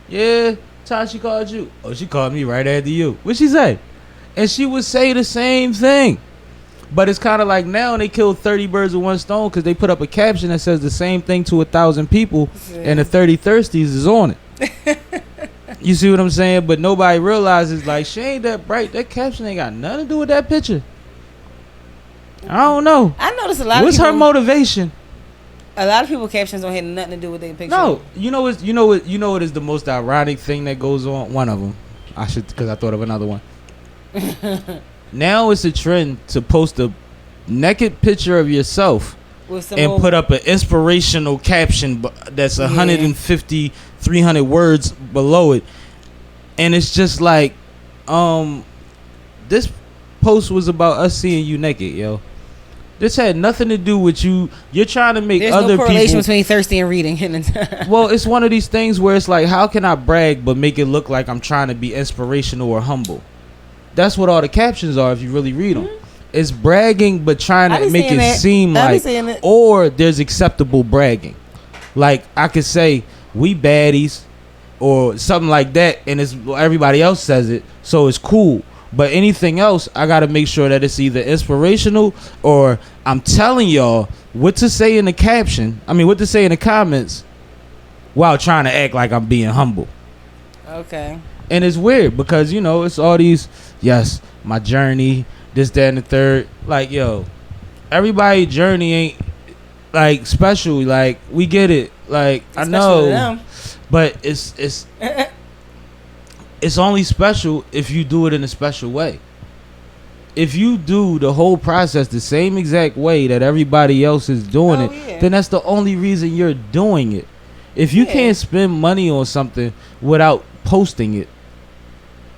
Yeah. Time she called you? Oh, she called me right after you. What'd she say? And she would say the same thing. But it's kind of like now they killed 30 birds with one stone because they put up a caption that says the same thing to 1,000 people, and the 30 thirsties is on it. You see what I'm saying? But nobody realizes, like, she ain't that bright. That caption ain't got nothing to do with that picture. I don't know. I noticed a lot What's of people. her motivation? A lot of people captions don't have nothing to do with their picture. No, you know what is the most ironic thing that goes on? One of them, because I thought of another one. Now it's a trend to post a naked picture of yourself and put up an inspirational caption that's 150, 300 words below it. And it's just like, this post was about us seeing you naked, yo. This had nothing to do with you. You're trying to make other people. There's no correlation between thirsty and reading. Well, it's one of these things where it's like, how can I brag but make it look like I'm trying to be inspirational or humble? That's what all the captions are if you really read them. Mm-hmm. It's bragging but trying to make it seem like, or there's acceptable bragging. Like, I could say, we baddies or something like that, and everybody else says it, so it's cool. But anything else, I got to make sure that it's either inspirational or I'm telling y'all what to say in the caption. I mean, what to say in the comments while trying to act like I'm being humble. Okay. And it's weird because, it's all these, yes, my journey, this, that, and the third. Like, yo, everybody's journey ain't, like, special. Like, we get it. Like, I know. But it's only special if you do it in a special way. If you do the whole process the same exact way that everybody else is doing then that's the only reason you're doing it. If you can't spend money on something without posting it,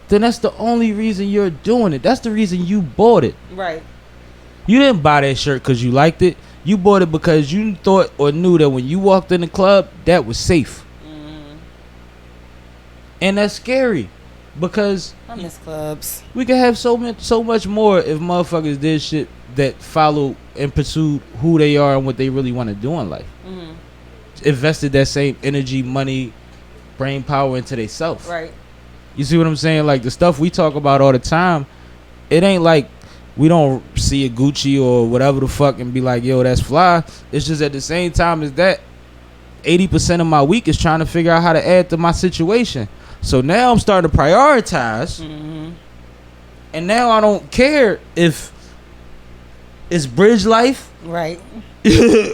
then that's the only reason you're doing it. That's the reason you bought it. Right. You didn't buy that shirt because you liked it. You bought it because you thought or knew that when you walked in the club, that was safe. Mm-hmm. And that's scary because I miss clubs. We could have so much more if motherfuckers did shit that follow and pursue who they are and what they really want to do in life. Invested that same energy, money, brain power into themselves. Right. You see what I'm saying? Like the stuff we talk about all the time, it ain't like we don't see a Gucci or whatever the fuck and be like, yo, that's fly. It's just at the same time as that, 80% of my week is trying to figure out how to add to my situation. So now I'm starting to prioritize. And now I don't care if it's bridge life. Right.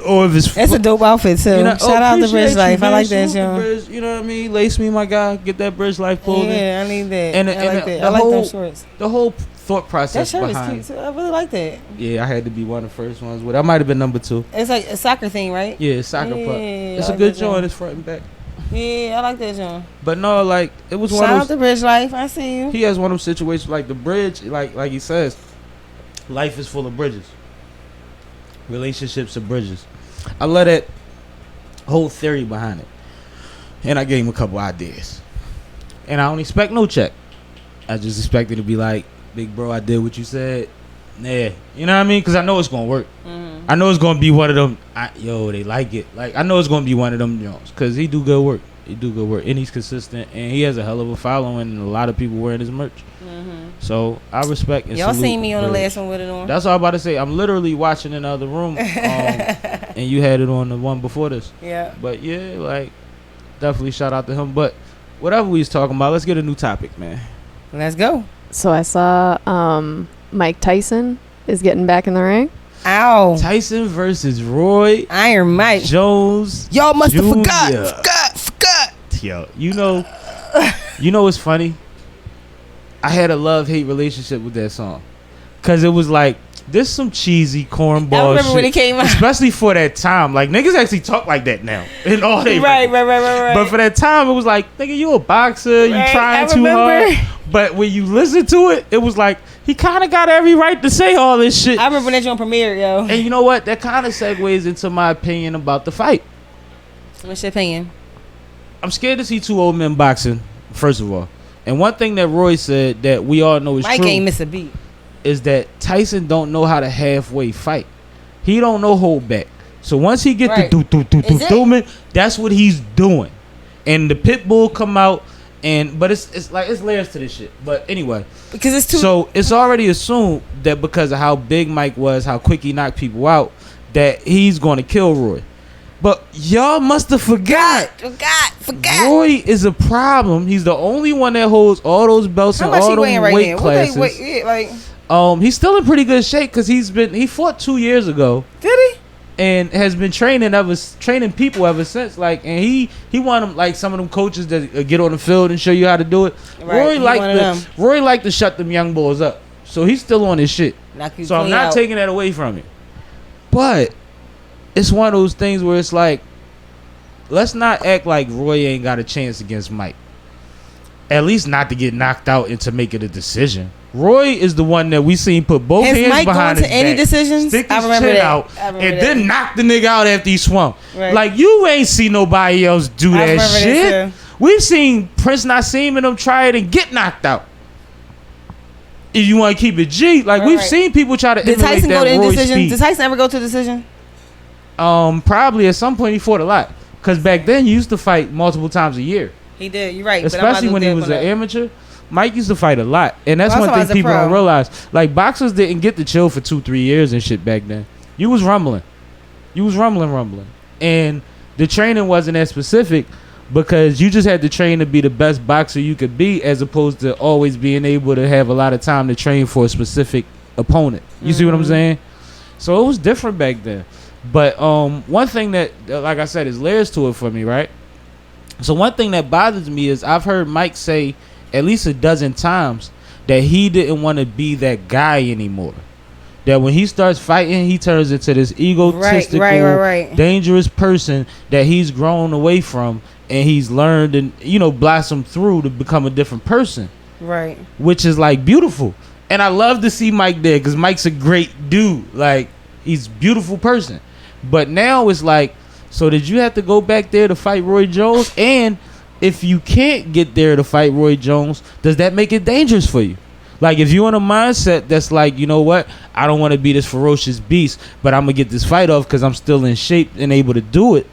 Or if it's... That's a dope outfit, too. You know, Shout out to Bridge Life. I like that, John. John. You know what I mean? Lace me, my guy. Get that Bridge Life pulled in. Yeah, I need that. And I like that. I like those shorts. The whole thought process that shirt behind... is cute, too. I really like that. Yeah, I had to be one of the first ones. With I might have been number 2. It's like a soccer thing, right? Yeah, soccer puck. It's a good joint. It's front and back. Yeah, I like that, John. But no, like, it was Shout one of those... out to Bridge Life. I see you. He has one of those situations like the bridge, like he says, life is full of bridges. Relationships are bridges. I love that whole theory behind it. And I gave him a couple ideas. And I don't expect no check. I just expect it to be like, big bro, I did what you said. Yeah. You know what I mean? Because I know it's going to work. I know it's going to be one of them. They like it. Like, I know it's going to be one of them Jones. Because he do good work. And he's consistent. And he has a hell of a following. And a lot of people wearing his merch. So I respect and Y'all salute seen me on the Bridge. last one with it on. That's all I'm about to say. I'm literally watching in the other room. And you had it on the one before this. Yeah. But yeah, like, definitely shout out to him. But whatever we was talking about, let's get a new topic, man. Let's go. So I saw Mike Tyson is getting back in the ring. Ow. Tyson versus Roy Iron Mike Jones. Y'all must have Jr. forgot. Yo, you know what's funny? I had a love-hate relationship with that song. Because it was like, this some cheesy cornball shit. I remember when it came out. Especially for that time. Like, niggas actually talk like that now. In all they Right. But for that time, it was like, nigga, you a boxer. You trying too hard. But when you listen to it, it was like, he kind of got every right to say all this shit. I remember when that joint premiered, yo. And you know what? That kind of segues into my opinion about the fight. What's your opinion? I'm scared to see two old men boxing, first of all. And one thing that Roy said that we all know is Mike true ain't miss a beat. is that Tyson don't know how to halfway fight. He don't know hold back. So once he get the do, that's what he's doing. And the pit bull come out, but it's like it's layers to this shit. But anyway, because it's too. So it's already assumed that because of how big Mike was, how quick he knocked people out, that he's going to kill Roy. But y'all must have forgot. Roy is a problem. He's the only one that holds all those belts and all those weight classes. He's still in pretty good shape because he fought 2 years ago. Did he? And has been training people ever since. Like, and he wanted like some of them coaches that get on the field and show you how to do it. Right. Roy liked to shut them young boys up. So he's still on his shit. So I'm not taking that away from him. But it's one of those things where it's like, let's not act like Roy ain't got a chance against Mike. At least not to get knocked out and to make it a decision. Roy is the one that we seen put both hands Mike behind his back, any decisions? stick his I remember chin that. out, and then knock the nigga out after he swung. Right. Like, you ain't see nobody else do that shit. We've seen Prince Nassim and them try it and get knocked out. If you want to keep it G, like we've seen people try to emulate that Tyson go to Roy decision? Speed. Did Tyson ever go to decision? Probably at some point he fought a lot. Because back then you used to fight multiple times a year. He did. You're right. Especially when he was an amateur. Mike used to fight a lot. And that's one thing people don't realize. Like, boxers didn't get to chill for 2-3 years and shit back then. You was rumbling. And the training wasn't as specific because you just had to train to be the best boxer you could be, as opposed to always being able to have a lot of time to train for a specific opponent. You see what I'm saying? So it was different back then. But one thing that, like I said, is layers to it for me, right? So one thing that bothers me is I've heard Mike say at least a dozen times that he didn't want to be that guy anymore. That when he starts fighting, he turns into this egotistical, dangerous person that he's grown away from and he's learned and, blossomed through to become a different person. Right. Which is, like, beautiful. And I love to see Mike there because Mike's a great dude. Like, he's a beautiful person. But now it's like, so did you have to go back there to fight Roy Jones? And if you can't get there to fight Roy Jones, does that make it dangerous for you? Like, if you're in a mindset that's like, you know what, I don't want to be this ferocious beast, but I'm gonna get this fight off because I'm still in shape and able to do it.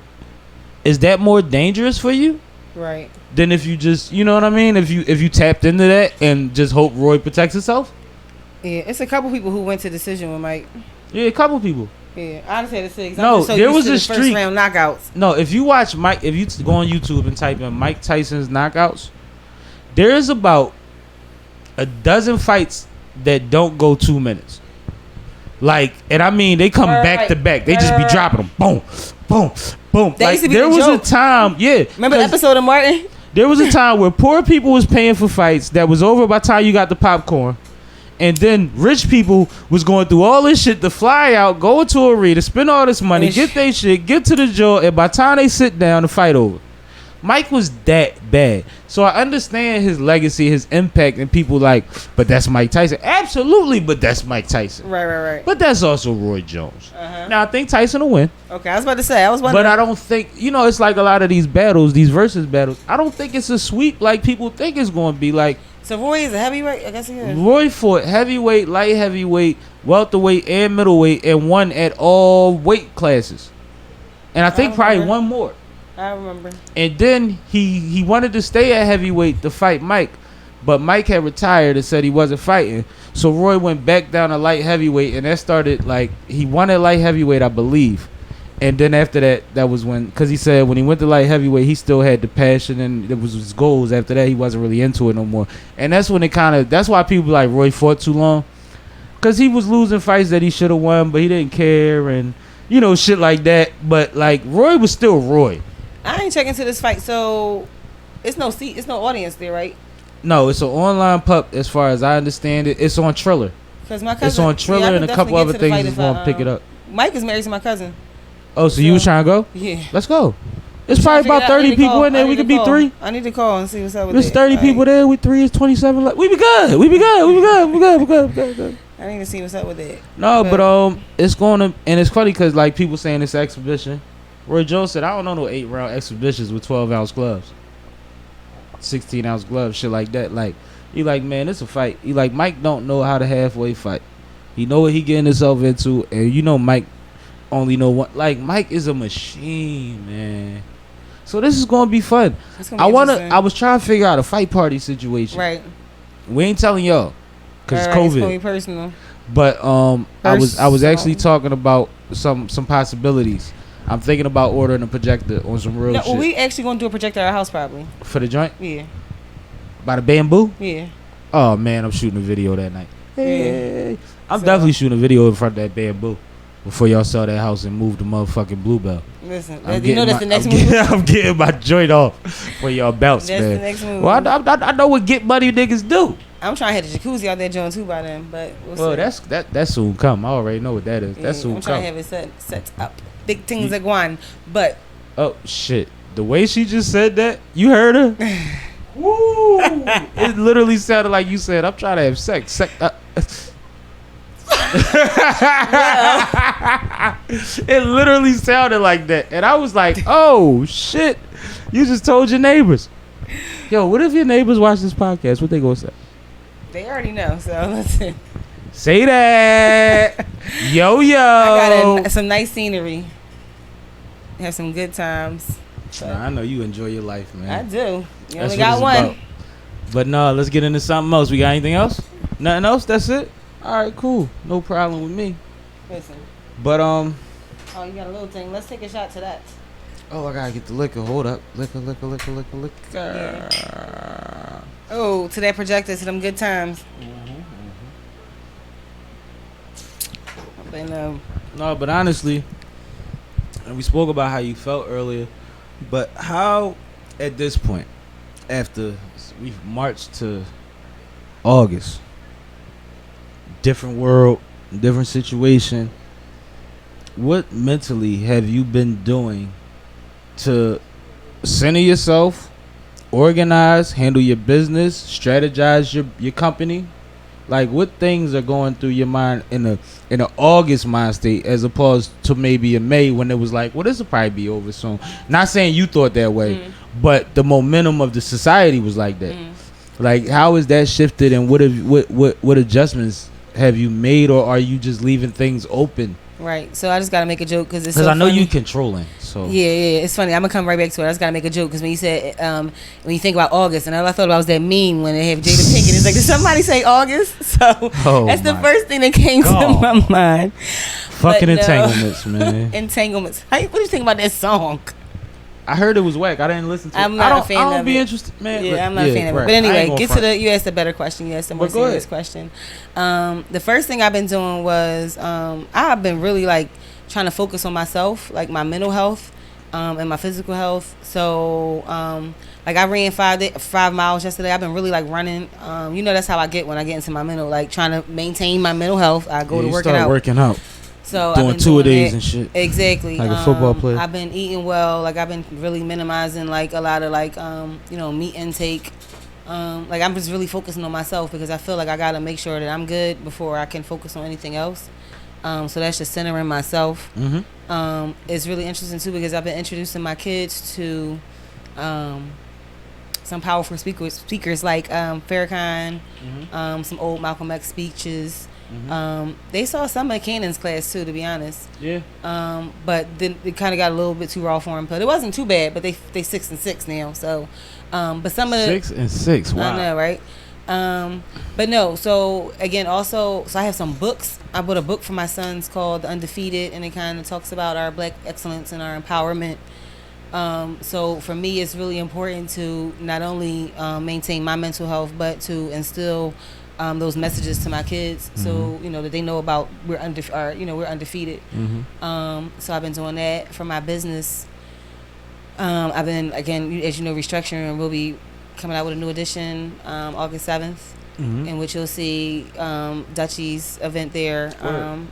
Is that more dangerous for you? Right. Than if you just, you know what I mean? If you tapped into that and just hope Roy protects himself? Yeah, it's a couple people who went to decision with Mike. Yeah, a couple people. Yeah, honestly, it's six. No, there was a streak. First round knockouts. No, if you watch Mike, if you go on YouTube and type in Mike Tyson's knockouts, there is about a dozen fights that don't go 2 minutes. Like, and I mean, they come back to back. They just be dropping them. Boom, boom, boom. That like, used to be there the was joke. a time, yeah. Remember the episode of Martin? There was a time where poor people was paying for fights that was over by the time you got the popcorn. And then rich people was going through all this shit to fly out, go to a arena, spend all this money, get their shit, get to the jail, and by the time they sit down, the fight over. Mike was that bad. So I understand his legacy, his impact, and people like, but that's Mike Tyson. Absolutely, but that's Mike Tyson. Right. But that's also Roy Jones. Uh-huh. Now, I think Tyson will win. Okay, I was about to say, I was wondering. But I don't think, it's like a lot of these battles, these versus battles. I don't think it's a sweep like people think it's going to be. Like, so Roy is a heavyweight? I guess he is. Roy fought heavyweight, light heavyweight, welterweight, and middleweight, and won at all weight classes. And I think probably one more. I remember. And then he wanted to stay at heavyweight to fight Mike, but Mike had retired and said he wasn't fighting. So Roy went back down to light heavyweight, and that started like he won at light heavyweight, I believe. And then after that was when, because he said when he went to light heavyweight, he still had the passion and it was his goals. After that, he wasn't really into it no more. And that's when that's why people like Roy fought too long, because he was losing fights that he should have won, but he didn't care and shit like that. But like Roy was still Roy. I ain't checking to this fight, so it's no audience there, right? No, it's an online pup as far as I understand it. It's on Triller. Cause my cousin, it's on Triller and a couple other things is going to pick it up. Mike is married to my cousin. Oh, so you was trying to go? Yeah. Let's go. It's probably about 30 people in there. We could be 3. I need to call and see what's up with There's 30 people there. We 3 is 27. We be good. We good. I need to see what's up with that. No, but it's going to, and it's funny because like people saying this exhibition. Roy Jones said, I don't know no 8-round exhibitions with 12-ounce gloves, 16-ounce gloves, shit like that. Like, he like, man, it's a fight. He like, Mike don't know how to halfway fight. He know what he getting himself into, and Mike only know what. Like, Mike is a machine, man. So this is gonna be fun. I was trying to figure out a fight party situation. Right. We ain't telling y'all because it's COVID. It's gonna be personal. But I was actually talking about some possibilities. I'm thinking about ordering a projector on some real shit. We actually gonna do a projector at our house probably. For the joint? Yeah. By the bamboo? Yeah. Oh man, I'm shooting a video that night. Yeah. I'm definitely shooting a video in front of that bamboo before y'all sell that house and move the motherfucking Bluebell. Listen, that's the next move. I'm getting my joint off for y'all belts, that's man. The next move. Well, I know what get money niggas do. I'm trying to have the jacuzzi out there joint too by then, but we'll see. That's soon come. I already know what that is. That's soon come. I'm trying to have it set up. Big things are going, but oh shit! The way she just said that, you heard her. Woo! It literally sounded like you said, "I'm trying to have sex." It literally sounded like that, and I was like, "Oh shit!" You just told your neighbors. Yo, what if your neighbors watch this podcast? What they gonna say? They already know. So listen. Say that. Yo. I got some nice scenery. Have some good times. Nah, I know you enjoy your life, man. I do. You That's only got one. About. But no, let's get into something else. We got anything else? Nothing else? That's it? All right, cool. No problem with me. Listen. But oh, you got a little thing. Let's take a shot to that. Oh, I gotta get the liquor. Hold up. Liquor. Yeah. Oh, to that projector, to them good times. No, but honestly, and we spoke about how you felt earlier, but how at this point, after we've marched to August, different world, different situation, what mentally have you been doing to center yourself, organize, handle your business, strategize your company? Like, what things are going through your mind in an August mind state as opposed to maybe in May when it was like, well, this will probably be over soon. Not saying you thought that way, but the momentum of the society was like that. Like, how has that shifted, and what adjustments have you made, or are you just leaving things open? Right. So I just gotta make a joke because I know you controlling. So yeah, it's funny. I'm gonna come right back to it. I just gotta make a joke because when you said when you think about August, and all I thought about was that meme when they have Jada Pinkett. It's like, did somebody say August? So that's the first thing that came to my mind. Fucking entanglements, man. Entanglements. What do you think about that song? I heard it was whack. I didn't listen to it. I'm not a fan of it. I don't be interested, man. Yeah, I'm not a fan of it. But anyway, you asked a better question. You asked a more serious question. The first thing I've been doing was I've been really like trying to focus on myself, like my mental health and my physical health. So like I ran 5 miles yesterday. I've been really like running. That's how I get when I get into my mental, like trying to maintain my mental health. I go to working out. So doing 2-a-days and shit. Exactly. Like a football player. I've been eating well. Like I've been really minimizing like a lot of like meat intake. Like I'm just really focusing on myself because I feel like I gotta make sure that I'm good before I can focus on anything else. So that's just centering myself. Mm-hmm. It's really interesting too because I've been introducing my kids to some powerful speakers like Farrakhan, some old Malcolm X speeches. Mm-hmm. They saw some of Cannon's class too, to be honest. Yeah. But then it kind of got a little bit too raw for him, but it wasn't too bad. But they 6 and 6 now, so. But some of the 6 and 6. Wow. I know, right? But no. So again, also, I have some books. I bought a book for my sons called The Undefeated, and it kind of talks about our Black excellence and our empowerment. So for me, it's really important to not only maintain my mental health, but to instill those messages to my kids, so that they know about we're undefeated. Mm-hmm. So I've been doing that for my business. I've been, again, as you know, restructuring. We'll be coming out with a new edition August 7th, in which you'll see Dutchie's event there,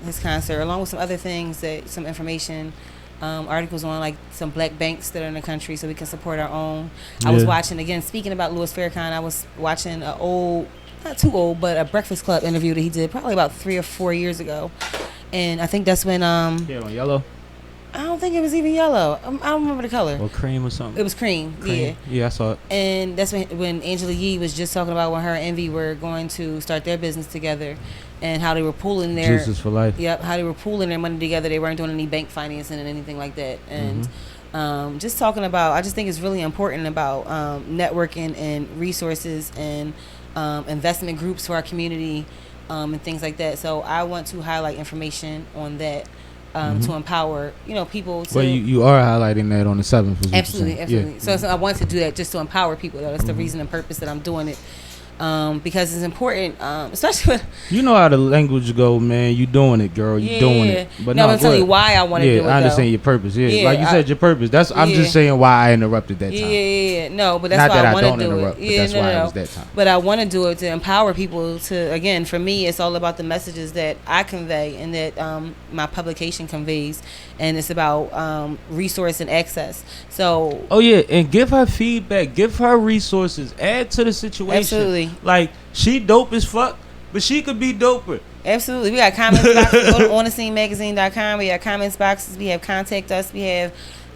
his concert, along with some other things, some information, articles on like some black banks that are in the country, so we can support our own. I was watching, again, speaking about Louis Farrakhan, I was watching an old, not too old, but a Breakfast Club interview that he did probably about 3 or 4 years ago, and I think that's when on yellow. I don't think it was even yellow. I don't remember the color. Or cream or something. It was cream. Yeah. Yeah, I saw it. And that's when Angela Yee was just talking about when her and Envy were going to start their business together, and how they were pooling their Juices for life. Yep, how they were pooling their money together. They weren't doing any bank financing and anything like that. And just talking about, I just think it's really important about networking and resources and investment groups for our community and things like that. So I want to highlight information on that. To empower, people. Well, you are highlighting that on the 7th. Absolutely. Yeah. So I want to do that just to empower people. That's the reason and purpose that I'm doing it. Because it's important, especially with, you know how the language go, man. You doing it, girl. You doing it. But I'm telling you why I want to do it. I understand your purpose. Yeah, like you said, your purpose. I'm just saying why I interrupted that time. Yeah. No, but that's why I want to do it. But that's why it was that time. But I want to do it to empower people. To, again, for me, it's all about the messages that I convey and that my publication conveys, and it's about resource and access. So. Oh yeah, and give her feedback. Give her resources. Add to the situation. Absolutely. Like, she dope as fuck, but she could be doper. Absolutely. We got comments boxes. Go to onthescenemagazine.com. We have comments boxes. We have contact us. We have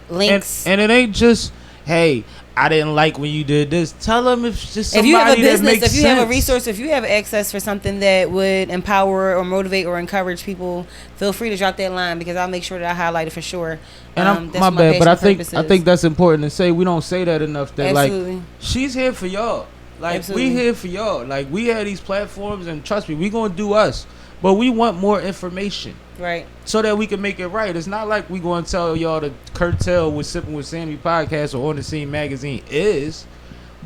links. And it ain't just, hey, I didn't like when you did this. Tell them if just somebody if you have a business, that makes if you sense. have a resource, if you have access for something that would empower or motivate or encourage people, feel free to drop that line, because I'll make sure that I highlight it for sure. And my bad, but I think that's important to say. We don't say that enough. That Absolutely. Like, she's here for y'all. Like, Absolutely. We here for y'all. Like, we have these platforms, and trust me, we gonna do us. But we want more information. Right. So that we can make it right. It's not like we gonna tell y'all to curtail what Sippin' with Sammie podcast or On the Scene magazine is.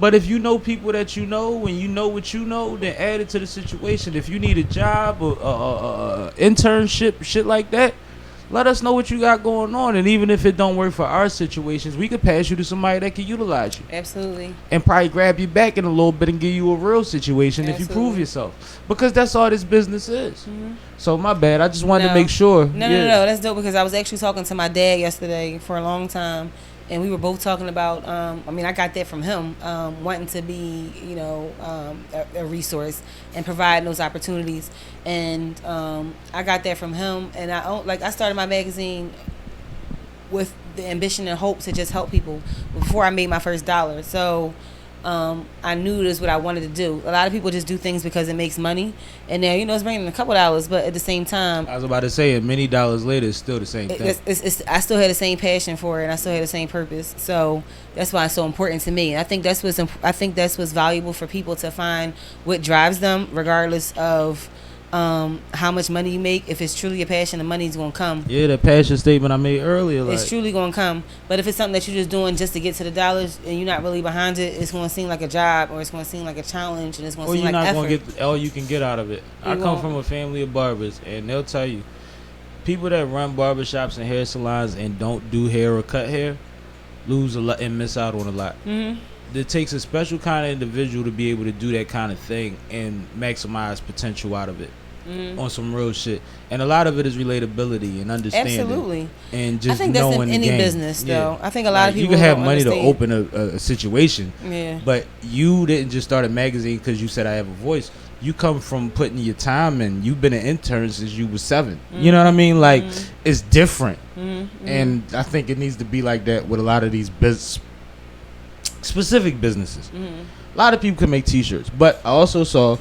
But if you know people that you know, and you know what you know, then add it to the situation. If you need a job or internship, shit like that, let us know what you got going on. And even if it don't work for our situations, we could pass you to somebody that can utilize you. Absolutely. And probably grab you back in a little bit and give you a real situation. Absolutely. If you prove yourself. Because that's all this business is. Mm-hmm. So my bad. I just wanted to make sure. No. That's dope, because I was actually talking to my dad yesterday for a long time. And we were both talking about, I got that from him, wanting to be, a resource and provide those opportunities. And I got that from him. And I started my magazine with the ambition and hope to just help people before I made my first dollar. So I knew this is what I wanted to do. A lot of people just do things because it makes money, and now it's bringing a couple dollars, but at the same time, I was about to say, many dollars later, it's still the same thing. I still had the same passion for it, and I still had the same purpose. So that's why it's so important to me. And I think that's what's valuable for people to find what drives them, regardless of how much money you make. If it's truly a passion, the money's gonna come. Yeah, that passion statement I made earlier. It's truly gonna come. But if it's something that you're just doing just to get to the dollars and you're not really behind it, it's gonna seem like a job, or it's gonna seem like a challenge, and it's gonna seem like effort. Or you're not gonna get all you can get out of it. I come from a family of barbers, and they'll tell you, people that run barbershops and hair salons and don't do hair or cut hair lose a lot and miss out on a lot. It takes a special kind of individual to be able to do that kind of thing and maximize potential out of it. On some real shit, and a lot of it is relatability and understanding. Absolutely. And just I think that's knowing in any the game. business, though. I think a lot of people you can have money understand. to open a situation, yeah. But you didn't just start a magazine because you said I have a voice. You come from putting your time in. You've been an intern since you was 7. You know what I mean? Like it's different, and I think it needs to be like that with a lot of these specific businesses. A lot of people can make T-shirts, but I also saw.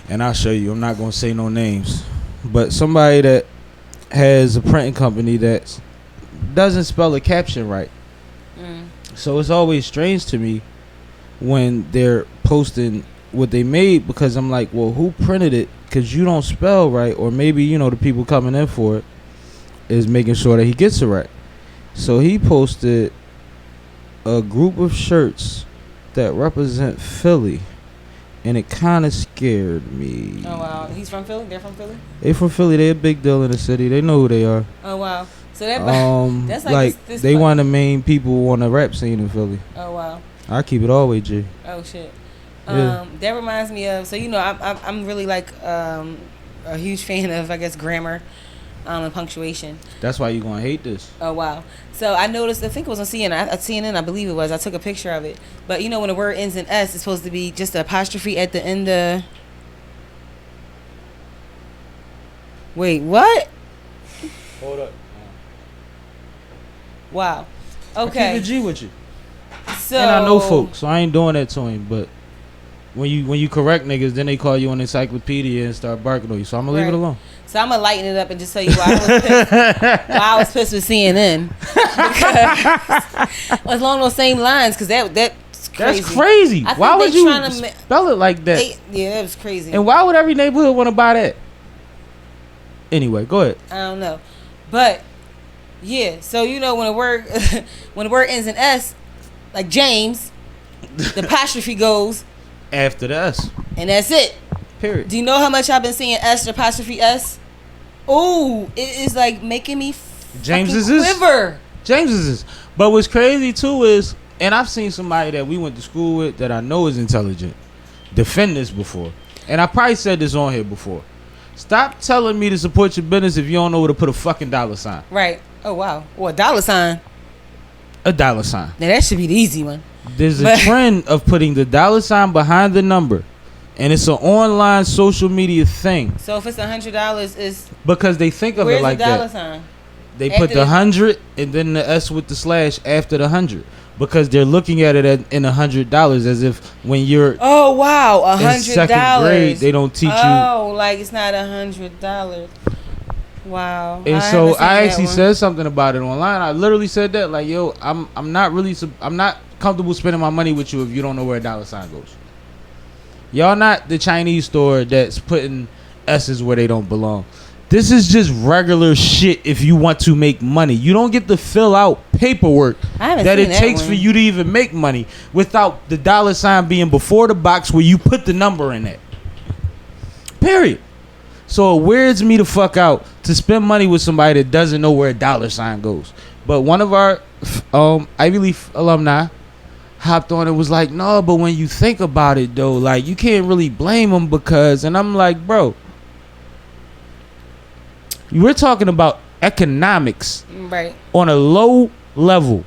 And I'll show you. I'm not going to say no names. But somebody that has a printing company that doesn't spell a caption right. So it's always strange to me when they're posting what they made, because I'm like, well, who printed it? Because you don't spell right. Or maybe, the people coming in for it is making sure that he gets it right. So he posted a group of shirts that represent Philly. And it kind of scared me. Oh, wow. He's from Philly? They're from Philly? They from Philly. They a big deal in the city. They know who they are. Oh, wow. So that that's like this they one of the main people on the rap scene in Philly. Oh, wow. I keep it all the way, G. Oh, shit. Yeah. That reminds me of, so I'm really like a huge fan of, I guess, grammar and punctuation. That's why you're going to hate this. Oh, wow. So I noticed, I think it was on CNN, I believe it was. I took a picture of it. But when the word ends in S, it's supposed to be just an apostrophe at the end of... Wait, what? Hold up. Wow. Okay. I keep it G with you. So, and I know folks, so I ain't doing that to him. But when you correct niggas, then they call you an encyclopedia and start barking on you. So I'm going to leave it alone. So I'm going to lighten it up and just tell you why I was pissed. Why I was pissed with CNN. Because along those same lines, because that's crazy. That's crazy. Why would you spell it like that? Yeah, that was crazy. And why would every neighborhood want to buy that? Anyway, go ahead. I don't know. But, yeah. So, when the word ends in S, like James, the apostrophe goes after the S. And that's it. Period. Do you know how much I've been seeing S apostrophe S? Oh, it is like making me James is quiver. James is this. But what's crazy too is, and I've seen somebody that we went to school with that I know is intelligent defend this before. And I probably said this on here before. Stop telling me to support your business if you don't know where to put a fucking dollar sign. Right. Oh, wow. Or a dollar sign. A dollar sign. Now, that should be the easy one. There's a trend of putting the dollar sign behind the number. And it's an online social media thing. So if it's $100, is because they think of it like that. Where's the dollar sign? They put the 100 and then the S with the slash after the 100 because they're looking at it in $100 as if when you're in second grade they don't teach you. Oh, like it's not $100. Wow. And so I actually said something about it online. I literally said that like, yo, I'm not comfortable spending my money with you if you don't know where a dollar sign goes. Y'all not the Chinese store that's putting S's where they don't belong. This is just regular shit if you want to make money. You don't get to fill out paperwork that it takes for you to even make money without the dollar sign being before the box where you put the number in it. Period. So it weirds me the fuck out to spend money with somebody that doesn't know where a dollar sign goes. But one of our Ivy Leaf alumni hopped on and was like, no, but when you think about it though, like you can't really blame them because, and I'm like, bro, we're talking about economics, right? On a low level.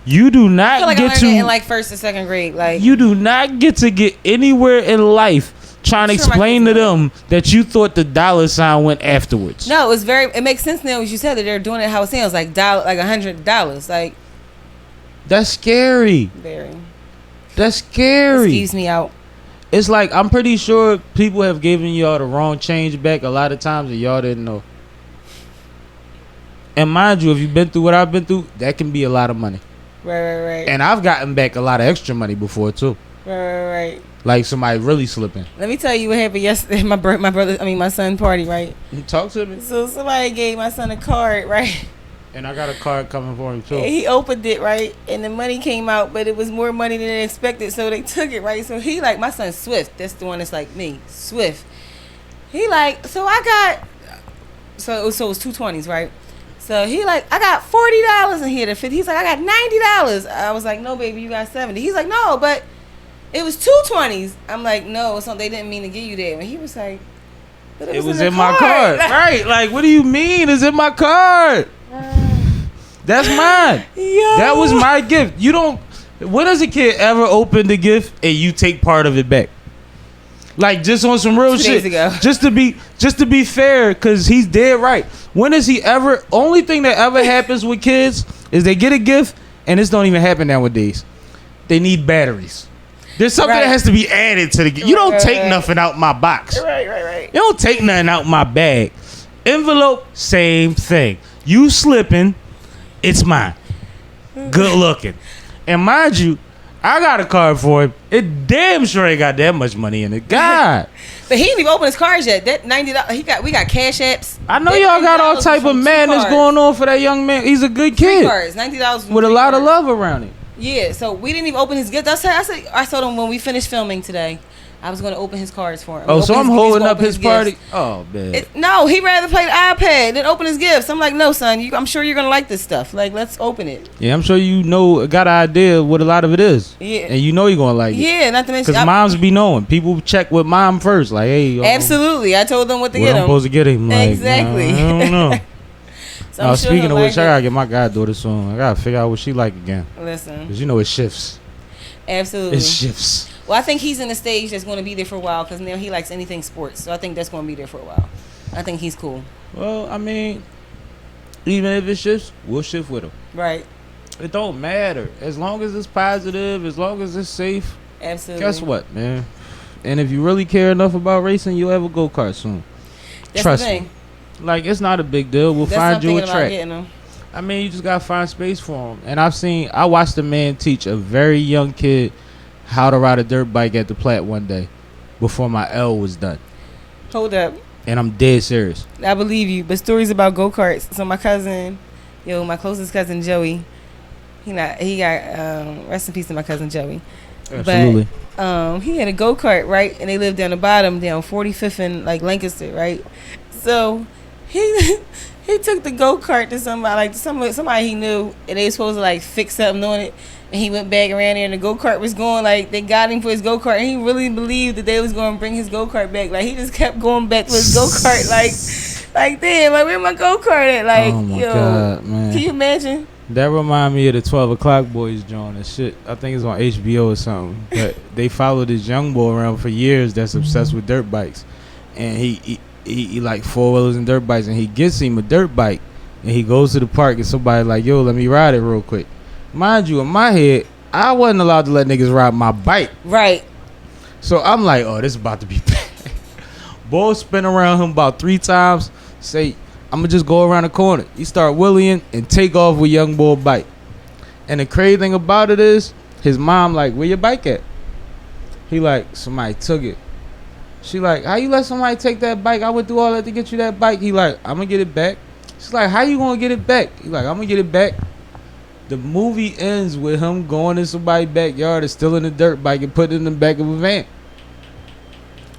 You do not get to in like first and second grade, like you do not get to get anywhere in life trying to explain to them that you thought the dollar sign went afterwards. No, it makes sense now as you said that they're doing it how it sounds like $100, like That's scary. Very. That's scary. Excuse me out. It's like, I'm pretty sure people have given y'all the wrong change back a lot of times and y'all didn't know. And mind you, if you've been through what I've been through, that can be a lot of money. Right. And I've gotten back a lot of extra money before too. Right. Like somebody really slipping. Let me tell you what happened yesterday. My son's party, right? Talk to me. So somebody gave my son a card, right? And I got a card coming for him too. And he opened it, right? And the money came out, but it was more money than they expected, so they took it, right? So he like, my son's Swift. That's the one that's like me, Swift. He like, so it was 220s, right? So he like, I got $40 in here to 50. He's like, I got $90. I was like, no, baby, you got 70. He's like, no, but it was 220s. I'm like, no, so they didn't mean to give you that. And he was like, but it was in my card. Right? Like, what do you mean? It's in my card. That's mine. Yo. That was my gift. You don't. When does a kid ever open the gift and you take part of it back? Like, just on some real 2 shit. days ago. Just to be fair, because he's dead right. When is he ever? Only thing that ever happens with kids is they get a gift, and this don't even happen nowadays. They need batteries. There's something that has to be added to the gift. You don't take nothing out my box. Right. You don't take nothing out my bag. Envelope, same thing. You slipping, it's mine. Good looking. And mind you, I got a card for him. It damn sure ain't got that much money in it. God. But he didn't even open his cards yet. That $90, we got cash apps. I know y'all got all type of madness going on for that young man. He's a good kid. Cards, $90 with a lot of love around him. Yeah, so we didn't even open his gift. I told him when we finished filming today, I was going to open his cards for him. Oh, so I'm holding up his party? Oh, man. No, he'd rather play the iPad than open his gifts. I'm like, no, son, I'm sure you're going to like this stuff. Like, let's open it. Yeah, I'm sure got an idea of what a lot of it is. Yeah. And you know you're going to like it. Yeah, not to mention. Because moms be knowing. People check with mom first. Like, hey. Absolutely. I told them what to get him. I'm supposed to get him. Like, exactly. I don't know. So speaking of which, I got to get my goddaughter soon. I got to figure out what she like again. Listen. Because you know it shifts. Absolutely. It shifts. Well, I think he's in a stage that's going to be there for a while because now he likes anything sports. So I think that's going to be there for a while. I think he's cool. Well, I mean, even if it shifts, we'll shift with him. Right. It don't matter. As long as it's positive, as long as it's safe. Absolutely. Guess what, man? And if you really care enough about racing, you'll have a go-kart soon. That's Trust the thing. me. Like, it's not a big deal. We'll find you a track. I mean, you just got to find space for him. And I watched a man teach a very young kid how to ride a dirt bike at the Platte one day before my L was done. Hold up. And I'm dead serious. I believe you. But stories about go-karts. So my closest cousin Joey, he got rest in peace to my cousin Joey. Absolutely. But he had a go-kart, right? And they lived down the bottom, down 45th and like Lancaster, right? So he took the go-kart to somebody he knew, and they were supposed to like fix something on it. And he went back around there, and the go-kart was going, like, they got him for his go-kart, and he really believed that they was going to bring his go-kart back. Like, he just kept going back to his go-kart, like damn, like, where my go-kart at? Like, oh my God, man. Can you imagine? That remind me of the 12 O'Clock Boys joint and shit. I think it's on HBO or something. But they followed this young boy around for years that's obsessed with dirt bikes. And he like four-wheelers and dirt bikes, and he gets him a dirt bike, and he goes to the park, and somebody like, yo, let me ride it real quick. Mind you, in my head, I wasn't allowed to let niggas ride my bike. Right. So I'm like, oh, this is about to be bad. Boy spin around him about 3 times, say, I'm going to just go around the corner. He start wheeling and take off with young boy bike. And the crazy thing about it is, his mom like, where your bike at? He like, somebody took it. She like, how you let somebody take that bike? I went through all that to get you that bike. He like, I'm going to get it back. She's like, how you going to get it back? He like, I'm going to get it back. The movie ends with him going in somebody's backyard and stealing a dirt bike and putting it in the back of a van.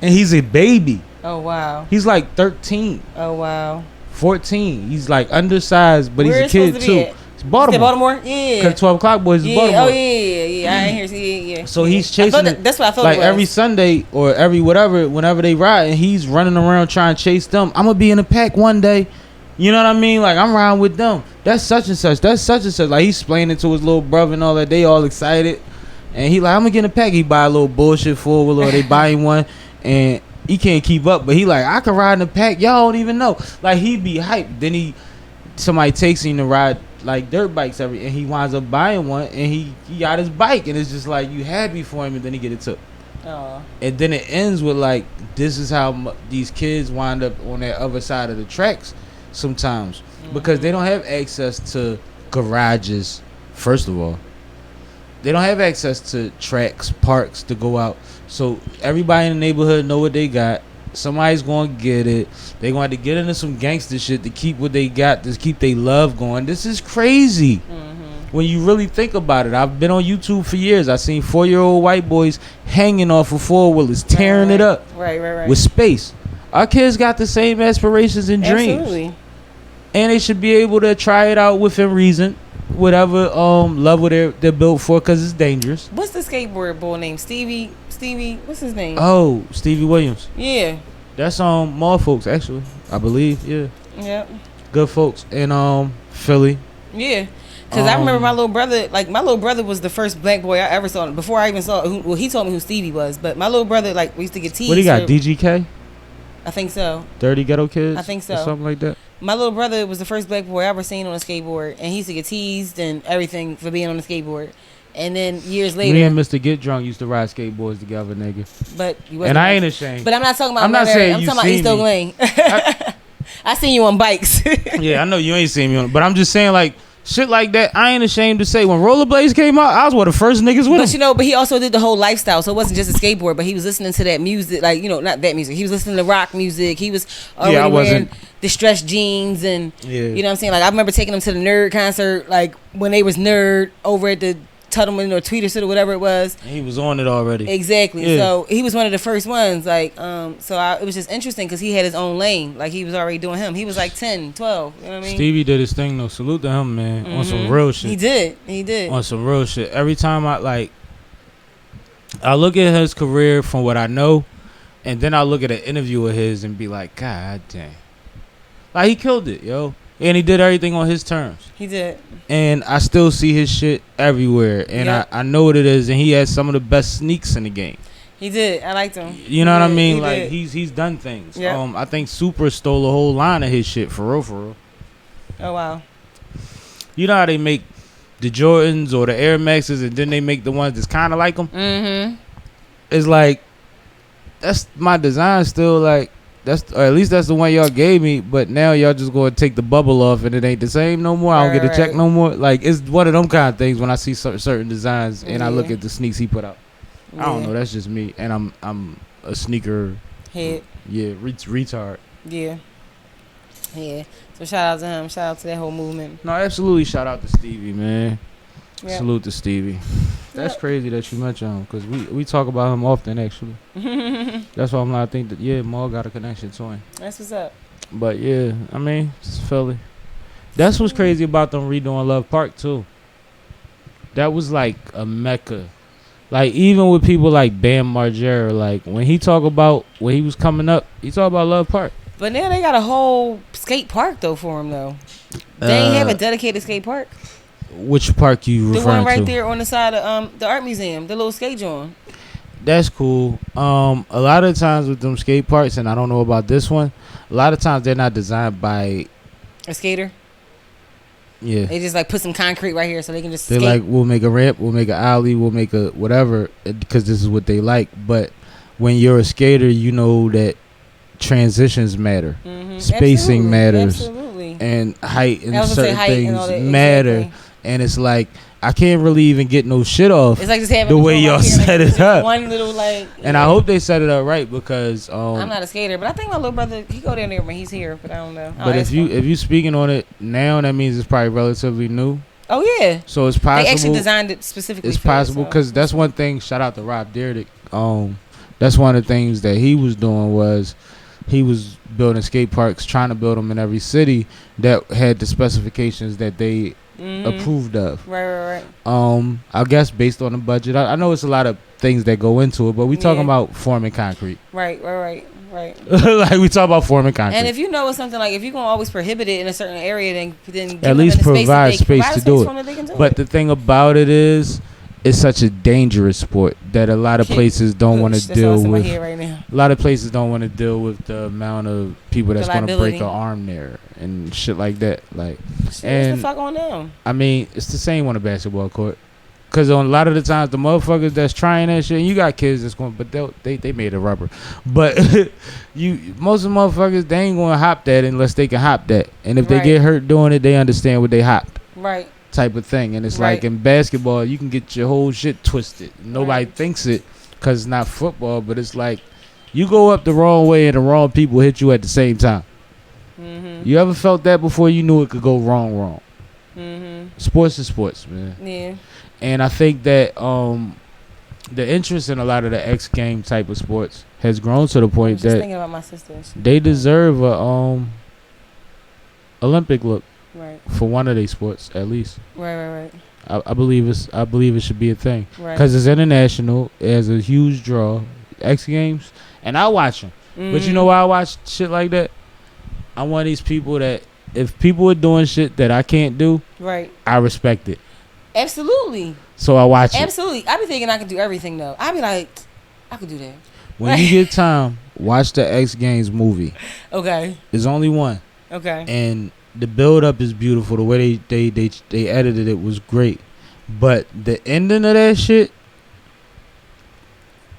And he's a baby. Oh, wow. He's like 13. Oh, wow. 14. He's like undersized, but Where he's a kid too. It's Baltimore. Baltimore? Yeah. Because 12 O'Clock Boys is Baltimore. Oh, yeah. I ain't hear. Yeah. So he's chasing that's what I thought like it was. every Sunday or every whatever, whenever they ride, and he's running around trying to chase them. I'm going to be in a pack one day. You know what I mean? Like, I'm riding with them. That's such and such. That's such and such. Like, he's explaining to his little brother and all that. They all excited. And he like, I'm going to get in a pack. He buy a little bullshit four-wheeler, or they buy him one. And he can't keep up. But he like, I can ride in a pack. Y'all don't even know. Like, he be hyped. Then somebody takes him to ride like dirt bikes and he winds up buying one, and he got his bike, and it's just like you happy for him, and then he get it took. And then it ends with like, this is how these kids wind up on that other side of the tracks sometimes, because they don't have access to garages. First of all, they don't have access to tracks, parks to go out. So everybody in the neighborhood know what they got. Somebody's going to get it. They're going to get into some gangster shit to keep what they got, to keep their love going. This is crazy. When you really think about it. I've been on YouTube for years. I've seen 4-year-old white boys hanging off of four-wheelers, tearing it up with space. Our kids got the same aspirations and dreams. Absolutely. And they should be able to try it out within reason. Whatever level they're built for, because it's dangerous. What's the skateboard boy named? Stevie, what's his name? Oh, Stevie Williams. Yeah. That's Mall folks, actually, I believe. Yeah. Yep. Good folks in Philly. Yeah. Because I remember my little brother was the first black boy I ever saw. Before I even saw he told me who Stevie was. But my little brother, like, we used to get teased. What he got, DGK? I think so. Dirty Ghetto Kids? I think so. Or something like that. My little brother was the first black boy I ever seen on a skateboard. And he used to get teased and everything for being on a skateboard. And then years later, me and Mr. Get Drunk used to ride skateboards together, nigga. But and I ain't ashamed. But I'm not talking about. I'm not saying you I'm talking about East Oak Lane. I seen you on bikes. Yeah, I know you ain't seen me on, but I'm just saying, like, shit like that, I ain't ashamed to say. When rollerblades came out, I was one of the first niggas with them. But he also did the whole lifestyle, so it wasn't just a skateboard. But he was listening to that music, like, not that music. He was listening to rock music. He was already wearing distressed jeans, and you know what I'm saying. Like, I remember taking him to the Nerd concert, like when they was Nerd over at the Tuttleman or Tweeter or whatever it was. He was on it already. Exactly. Yeah. So he was one of the first ones. Like, it was just interesting because he had his own lane. Like, he was already doing him. He was like 10, 12. You know what I mean? Stevie did his thing though. Salute to him, man. On some real shit. He did. On some real shit. Every time I look at his career from what I know, and then I look at an interview of his and be like, God damn. Like, he killed it, yo. And he did everything on his terms. He did. And I still see his shit everywhere. And I know what it is. And he has some of the best sneaks in the game. He did. I liked him. You know what I mean? Like, he's done things. Yep. I think Super stole a whole line of his shit, for real. Oh, wow. You know how they make the Jordans or the Air Maxes, and then they make the ones that's kind of like them? Mm-hmm. It's like, that's my design still, like, or at least that's the one y'all gave me, but now y'all just going to take the bubble off and it ain't the same no more. I don't get a check no more. Like, it's one of them kind of things when I see certain designs and I look at the sneaks he put out. I don't know. That's just me, and I'm a sneaker head. Yeah, retard. Yeah. So shout out to him. Shout out to that whole movement. No, absolutely. Shout out to Stevie, man. Yep. Salute to Stevie. That's crazy that you mentioned him, because we talk about him often, actually. That's why I'm like, I think that, Maul got a connection to him. That's what's up. But yeah, I mean, it's Philly. That's what's crazy about them redoing Love Park too. That was like a mecca. Like, even with people like Bam Margera, like when he was coming up, he talked about Love Park. But now they got a whole skate park though for him though. They ain't have a dedicated skate park. Which park you referring to? The one right there on the side of the art museum, the little skate joint. That's cool. A lot of times with them skate parks, and I don't know about this one, a lot of times they're not designed by a skater. Yeah. They just like put some concrete right here so they can just skate. They're like, we'll make a ramp, we'll make an alley, we'll make a whatever, because this is what they like. But when you're a skater, you know that transitions matter. Mm-hmm. Spacing matters. Absolutely. And height and certain things matter. Exactly. And it's like, I can't really even get no shit off. It's like just having the way y'all set it up. One little like. And I hope they set it up right, because I'm not a skater, but I think my little brother, he go down there when he's here, but I don't know. But if you speaking on it now, that means it's probably relatively new. Oh yeah. So it's possible. They actually designed it specifically. It's possible, because that's one thing. Shout out to Rob Dyrdek. That's one of the things that he was doing was he was building skate parks, trying to build them in every city that had the specifications that they approved of. Right. I guess based on the budget. I know it's a lot of things that go into it, but we talking about forming concrete. Right. Like, we talk about forming concrete. And if you know it's something like, if you're gonna always prohibit it in a certain area, then at least provide space to do it. But the thing about it is, it's such a dangerous sport that a lot of places don't want to deal with. Right now. A lot of places don't want to deal with the amount of people that's going to break an liability. arm there and shit like that. Like, Shit, and what's the fuck on them? I mean, it's the same on a basketball court. Cause on a lot of the times the motherfuckers that's trying that shit, and you got kids that's going, but they made a rubber. But most of the motherfuckers, they ain't gonna hop that unless they can hop that. And if they get hurt doing it, they understand what they hopped. Right. Type of thing. And it's like in basketball, you can get your whole shit twisted. Nobody thinks it because it's not football, but it's like you go up the wrong way and the wrong people hit you at the same time. Mm-hmm. You ever felt that before? You knew it could go wrong. Mm-hmm. Sports is sports, man. Yeah. And I think that the interest in a lot of the X game type of sports has grown to the point that thinking about my sisters. They deserve a Olympic look. Right. For one of these sports, at least. Right. I believe it should be a thing. Right. Because it's international. It has a huge draw. X Games. And I watch them. Mm-hmm. But you know why I watch shit like that? I'm one of these people that if people are doing shit that I can't do, I respect it. Absolutely. So I watch it. Absolutely. I be thinking I could do everything, though. I be like, I could do that. When you get time, watch the X Games movie. Okay. There's only one. Okay. And the build up is beautiful. The way they edited it was great. But the ending of that shit,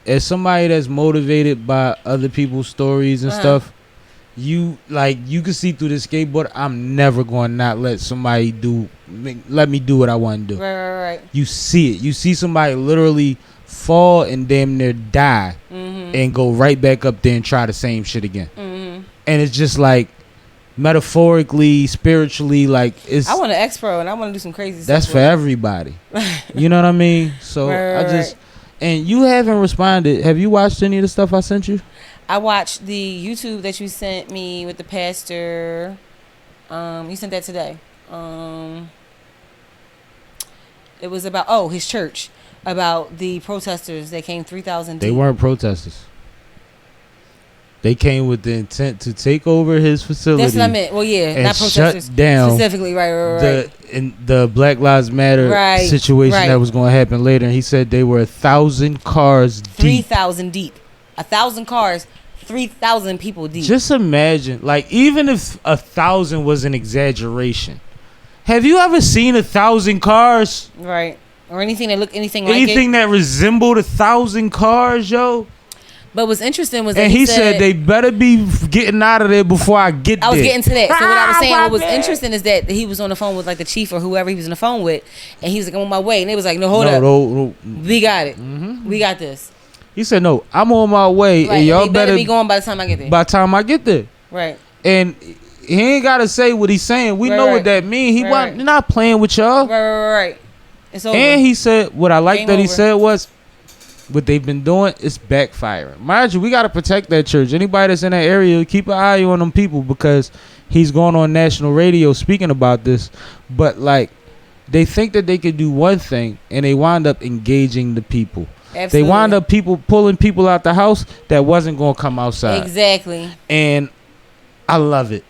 as somebody that's motivated by other people's stories and stuff, you can see through the skateboard, I'm never going to not let somebody let me do what I want to do. Right. You see it. You see somebody literally fall and damn near die and go right back up there and try the same shit again. Mm-hmm. And it's just like, metaphorically, spiritually, like it's. I want an X-Pro and I want to do some crazy stuff. That's for everybody. You know what I mean? So right. And you haven't responded. Have you watched any of the stuff I sent you? I watched the YouTube that you sent me with the pastor. You sent that today. It was about his church, about the protesters that came 3,000 deep. They weren't protesters. They came with the intent to take over his facility. That's what I meant. Well, yeah, not protesters. Shut down specifically. Right. The Black Lives Matter situation that was going to happen later. And he said they were 1,000 cars deep. 3,000 deep. 1,000 cars. 3,000 people deep. Just imagine, like, even if 1,000 was an exaggeration, have you ever seen 1,000 cars? Right. Or anything that looked anything that resembled 1,000 cars, yo. But what's interesting was that he said they better be getting out of there before I get there. I was getting to that. So what I was saying, what was interesting is that he was on the phone with like the chief or whoever he was on the phone with, and he was like, I'm on my way. And they was like, no, hold up. No. We got it. Mm-hmm. We got this. He said, no, I'm on my way. Right. And y'all they better be going by the time I get there. By the time I get there. Right. And he ain't got to say what he's saying. We know what that means. He not playing with y'all. Right. It's over. And he said, what I like that he said was, what they've been doing is backfiring. Mind you, we got to protect that church. Anybody that's in that area, keep an eye on them people, because he's going on national radio speaking about this. But like, they think that they could do one thing and they wind up engaging the people. Absolutely. They wind up pulling people out the house that wasn't going to come outside. Exactly. And I love it.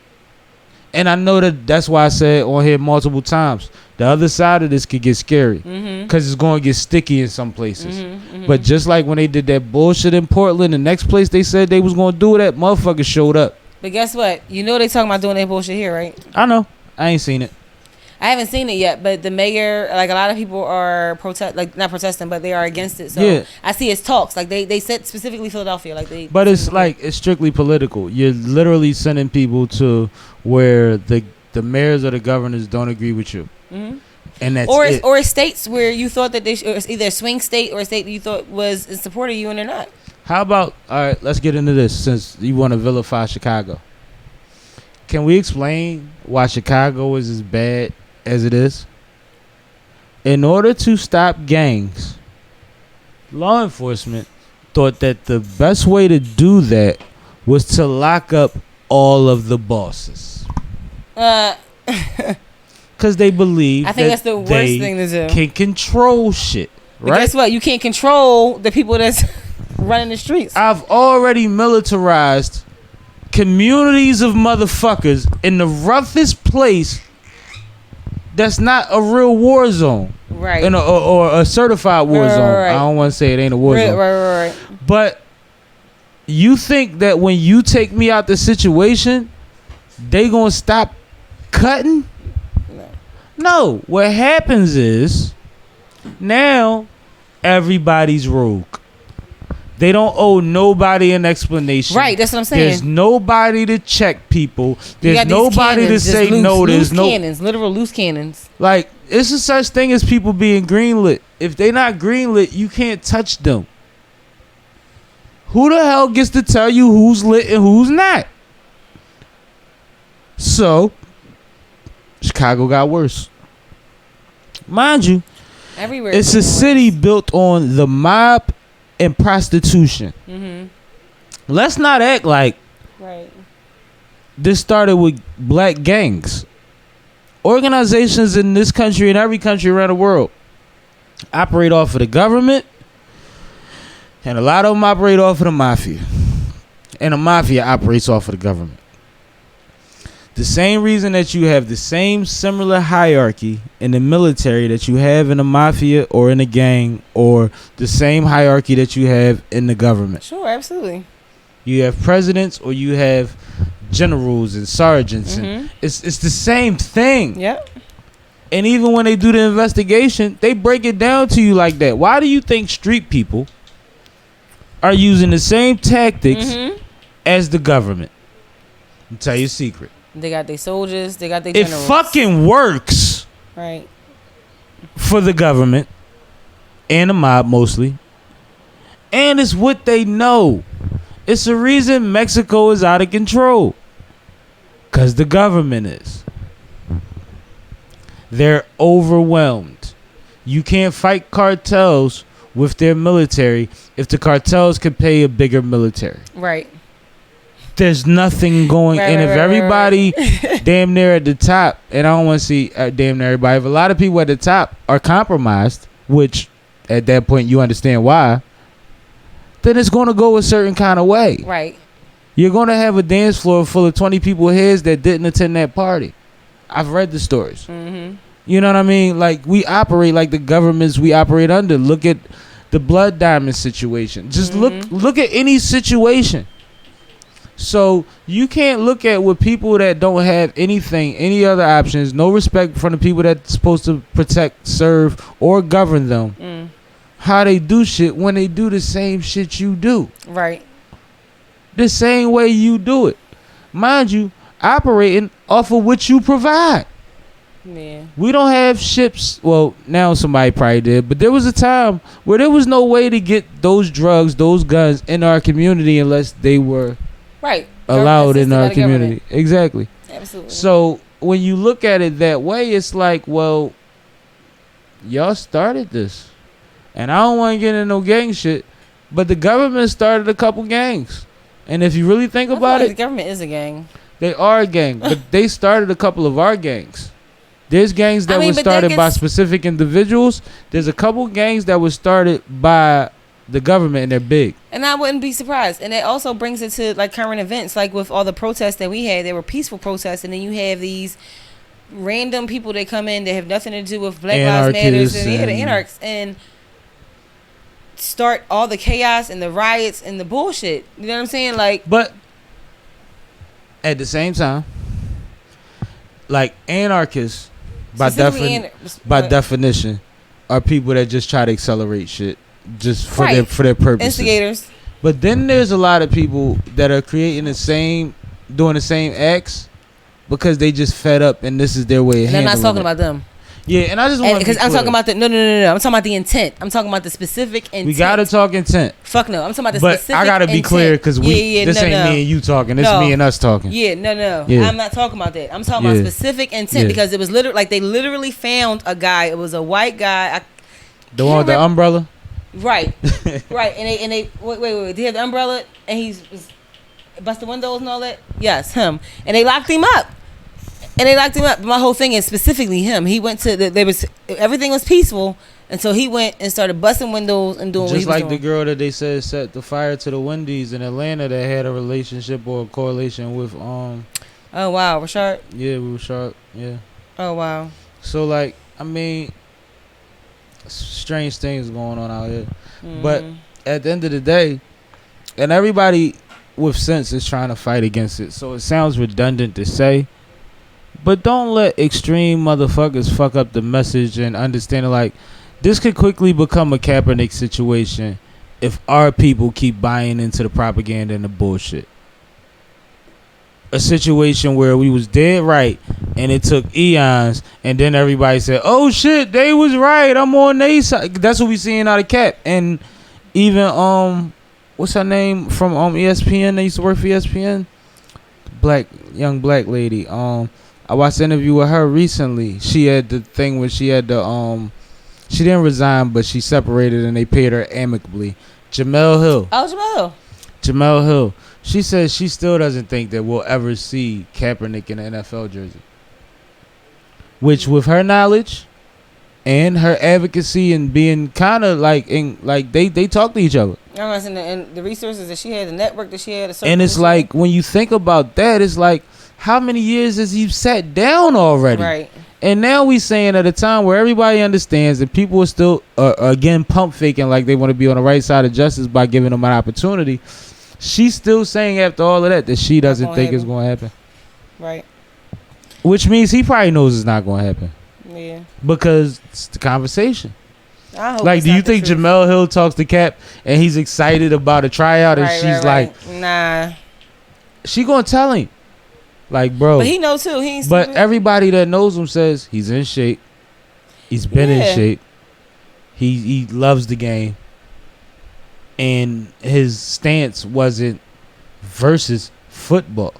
And I know that's why I said on here multiple times, the other side of this could get scary because it's going to get sticky in some places. But just like when they did that bullshit in Portland, the next place they said they was going to do that, motherfuckers showed up. But guess what? You know they talking about doing that bullshit here, right? I know. I ain't seen it. I haven't seen it yet, but the mayor, like a lot of people are not protesting, but they are against it. So I see his talks. Like they said specifically Philadelphia. But it's like it's strictly political. You're literally sending people to where the mayors or the governors don't agree with you. Mm-hmm. And that's or states where you thought that they should, either a swing state or a state that you thought was in support of you and they're not. How about, all right, let's get into this since you want to vilify Chicago. Can we explain why Chicago is as bad as it is? In order to stop gangs, law enforcement thought that the best way to do that was to lock up all of the bosses. Because they believe that's the worst thing to do. Can control shit, right? But guess what? You can't control the people that's running the streets. I've already militarized communities of motherfuckers in the roughest place that's not a real war zone. Right. Or a certified war zone. I don't want to say it ain't a war zone. Right. But you think that when you take me out the situation, they gonna stop cutting? No. What happens is now everybody's rogue. They don't owe nobody an explanation. Right, that's what I'm saying. There's nobody to check people. There's nobody cannons, to say loose, no. There's loose no cannons, literal loose cannons. Like, it's a such thing as people being greenlit. If they not greenlit, you can't touch them. Who the hell gets to tell you who's lit and who's not? So, Chicago got worse. Mind you, everywhere. It's a city built on the mob and prostitution. Mm-hmm. Let's not act like this started with black gangs. Organizations in this country and every country around the world operate off of the government, and a lot of them operate off of the mafia. And the mafia operates off of the government. The same reason that you have the same similar hierarchy in the military that you have in the mafia or in a gang, or the same hierarchy that you have in the government. Sure, absolutely. You have presidents or you have generals and sergeants. And it's the same thing. Yep. And even when they do the investigation, they break it down to you like that. Why do you think street people are using the same tactics as the government? I'll tell you a secret. They got their soldiers. They got their generals. It fucking works. Right. For the government and the mob mostly. And it's what they know. It's the reason Mexico is out of control. Because the government is. They're overwhelmed. You can't fight cartels with their military if the cartels can pay a bigger military. Right. There's nothing going. And if everybody damn near at the top, and I don't want to see damn near everybody, if a lot of people at the top are compromised, which at that point you understand why, then it's going to go a certain kind of way. Right. You're going to have a dance floor full of 20 people heads that didn't attend that party. I've read the stories. You know what I mean? Like, we operate like the governments we operate under. Look at the Blood Diamond situation. Just look at any situation. So you can't look at with people that don't have anything, any other options, no respect from the people that's supposed to protect, serve, or govern them, how they do shit when they do the same shit you do. Right. The same way you do it. Mind you, operating off of what you provide. Yeah. We don't have ships. Well, now somebody probably did, but there was a time where there was no way to get those drugs, those guns in our community unless they were allowed in our community. Exactly. Absolutely. So when you look at it that way, it's like, well, y'all started this. And I don't want to get into no gang shit, but the government started a couple gangs. And if you really think about it, the government is a gang. They are a gang, but they started a couple of our gangs. There's gangs that were started by specific individuals. There's a couple gangs that were started by the government, and they're big. And I wouldn't be surprised. And it also brings it to like current events, like with all the protests that we had. They were peaceful protests, and then you have these random people that come in that have nothing to do with Black Lives Matters and the anarchists, and start all the chaos and the riots and the bullshit. You know what I'm saying? Like, but at the same time, like, anarchists by definition are people that just try to accelerate shit just for their purposes. Instigators. But then there's a lot of people that are doing the same acts because they just fed up and this is their way of handling it. I'm not talking about them. Yeah, and I just want to because I'm talking about no. I'm talking about the intent. I'm talking about the specific intent. We gotta talk intent. Fuck no. I'm talking about the specific intent. But I gotta be clear because this ain't me and you talking. This is me and us talking. Yeah, no. Yeah. I'm not talking about that. I'm talking about specific intent because it was literally like they literally found a guy. It was a white guy. The one with the umbrella. Right, right. And they wait. Did he have the umbrella? And he's busted windows and all that. Yes, him. And they locked him up. My whole thing is specifically him. He went to everything was peaceful until he went and started busting windows and doing what he was doing. Just like the girl that they said set the fire to the Wendy's in Atlanta that had a relationship or a correlation with Oh wow, Rashard. Yeah, with Rashard. Yeah. Oh wow. So like, I mean, strange things going on out here. But at the end of the day, and everybody with sense is trying to fight against it. So it sounds redundant to say, but don't let extreme motherfuckers fuck up the message and understanding. Like, this could quickly become a Kaepernick situation if our people keep buying into the propaganda and the bullshit. A situation where we was dead right and it took eons, and then everybody said, oh shit, they was right, I'm on their side. That's what we seeing out of Cap. And even what's her name from ESPN? They used to work for ESPN. Young black lady. I watched an interview with her recently. She had the thing where she had the she didn't resign, but she separated and they paid her amicably. Jamel Hill. Oh, Jamel Hill. She says she still doesn't think that we'll ever see Kaepernick in an NFL jersey. Which, with her knowledge and her advocacy and being kind of like they talk to each other. And the resources that she had, the network that she had. And it's like, when you think about that, it's like, how many years has he sat down already? Right. And now we saying at a time where everybody understands that people are still, again, pump faking like they want to be on the right side of justice by giving them an opportunity. She's still saying after all of that she doesn't think it's going to happen. Right. Which means he probably knows it's not going to happen. Yeah. Because it's the conversation. I hope Like, do you think Jamel Hill talks to Cap and he's excited about a tryout and she's like, nah. She going to tell him. Like, bro. But he knows too. But everybody that knows him says he's in shape. He's been in shape. He loves the game. And his stance wasn't versus football.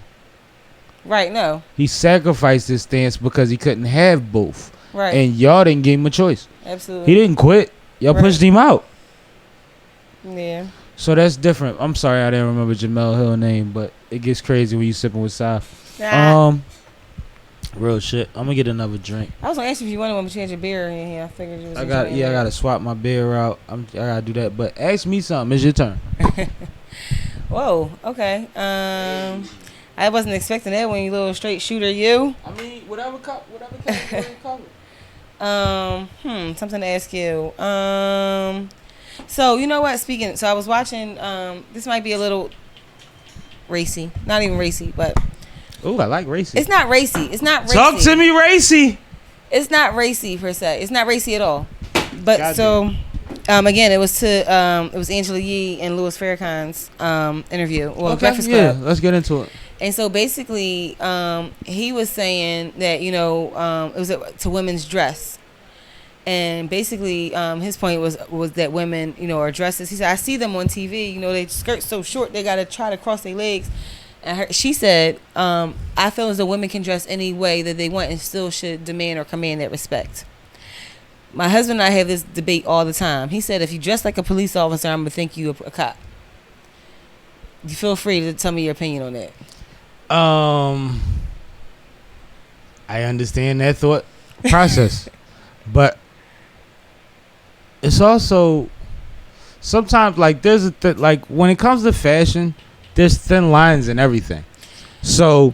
Right, no. He sacrificed his stance because he couldn't have both. Right. And y'all didn't give him a choice. Absolutely. He didn't quit. Y'all pushed him out. Yeah. So that's different. I'm sorry I didn't remember Jamel Hill's name, but it gets crazy when you sipping with Saf. Real shit. I'm gonna get another drink. I was gonna ask you if you wanted one to change your beer in here. I figured you was. I gotta swap my beer out. I gotta do that. But ask me something. It's your turn. Whoa. Okay. I wasn't expecting that when you little straight shooter. You. I mean, whatever cover. Something to ask you. So you know what? So I was watching. This might be a little racy. Not even racy, but. Ooh, I like racy. It's not racy. Talk to me, racy. It's not racy per se. It's not racy at all. But again, it was Angela Yee and Louis Farrakhan's interview. Well, Breakfast Club. Let's get into it. And so basically, he was saying that it was to women's dress, and basically his point was that women are dresses. He said, I see them on TV. They skirts so short they gotta try to cross their legs. And she said, I feel as though women can dress any way that they want and still should demand or command that respect. My husband and I have this debate all the time. He said, if you dress like a police officer, I'm going to think you a cop. You feel free to tell me your opinion on that. I understand that thought process. But it's also sometimes like there's like when it comes to fashion, there's thin lines in everything. So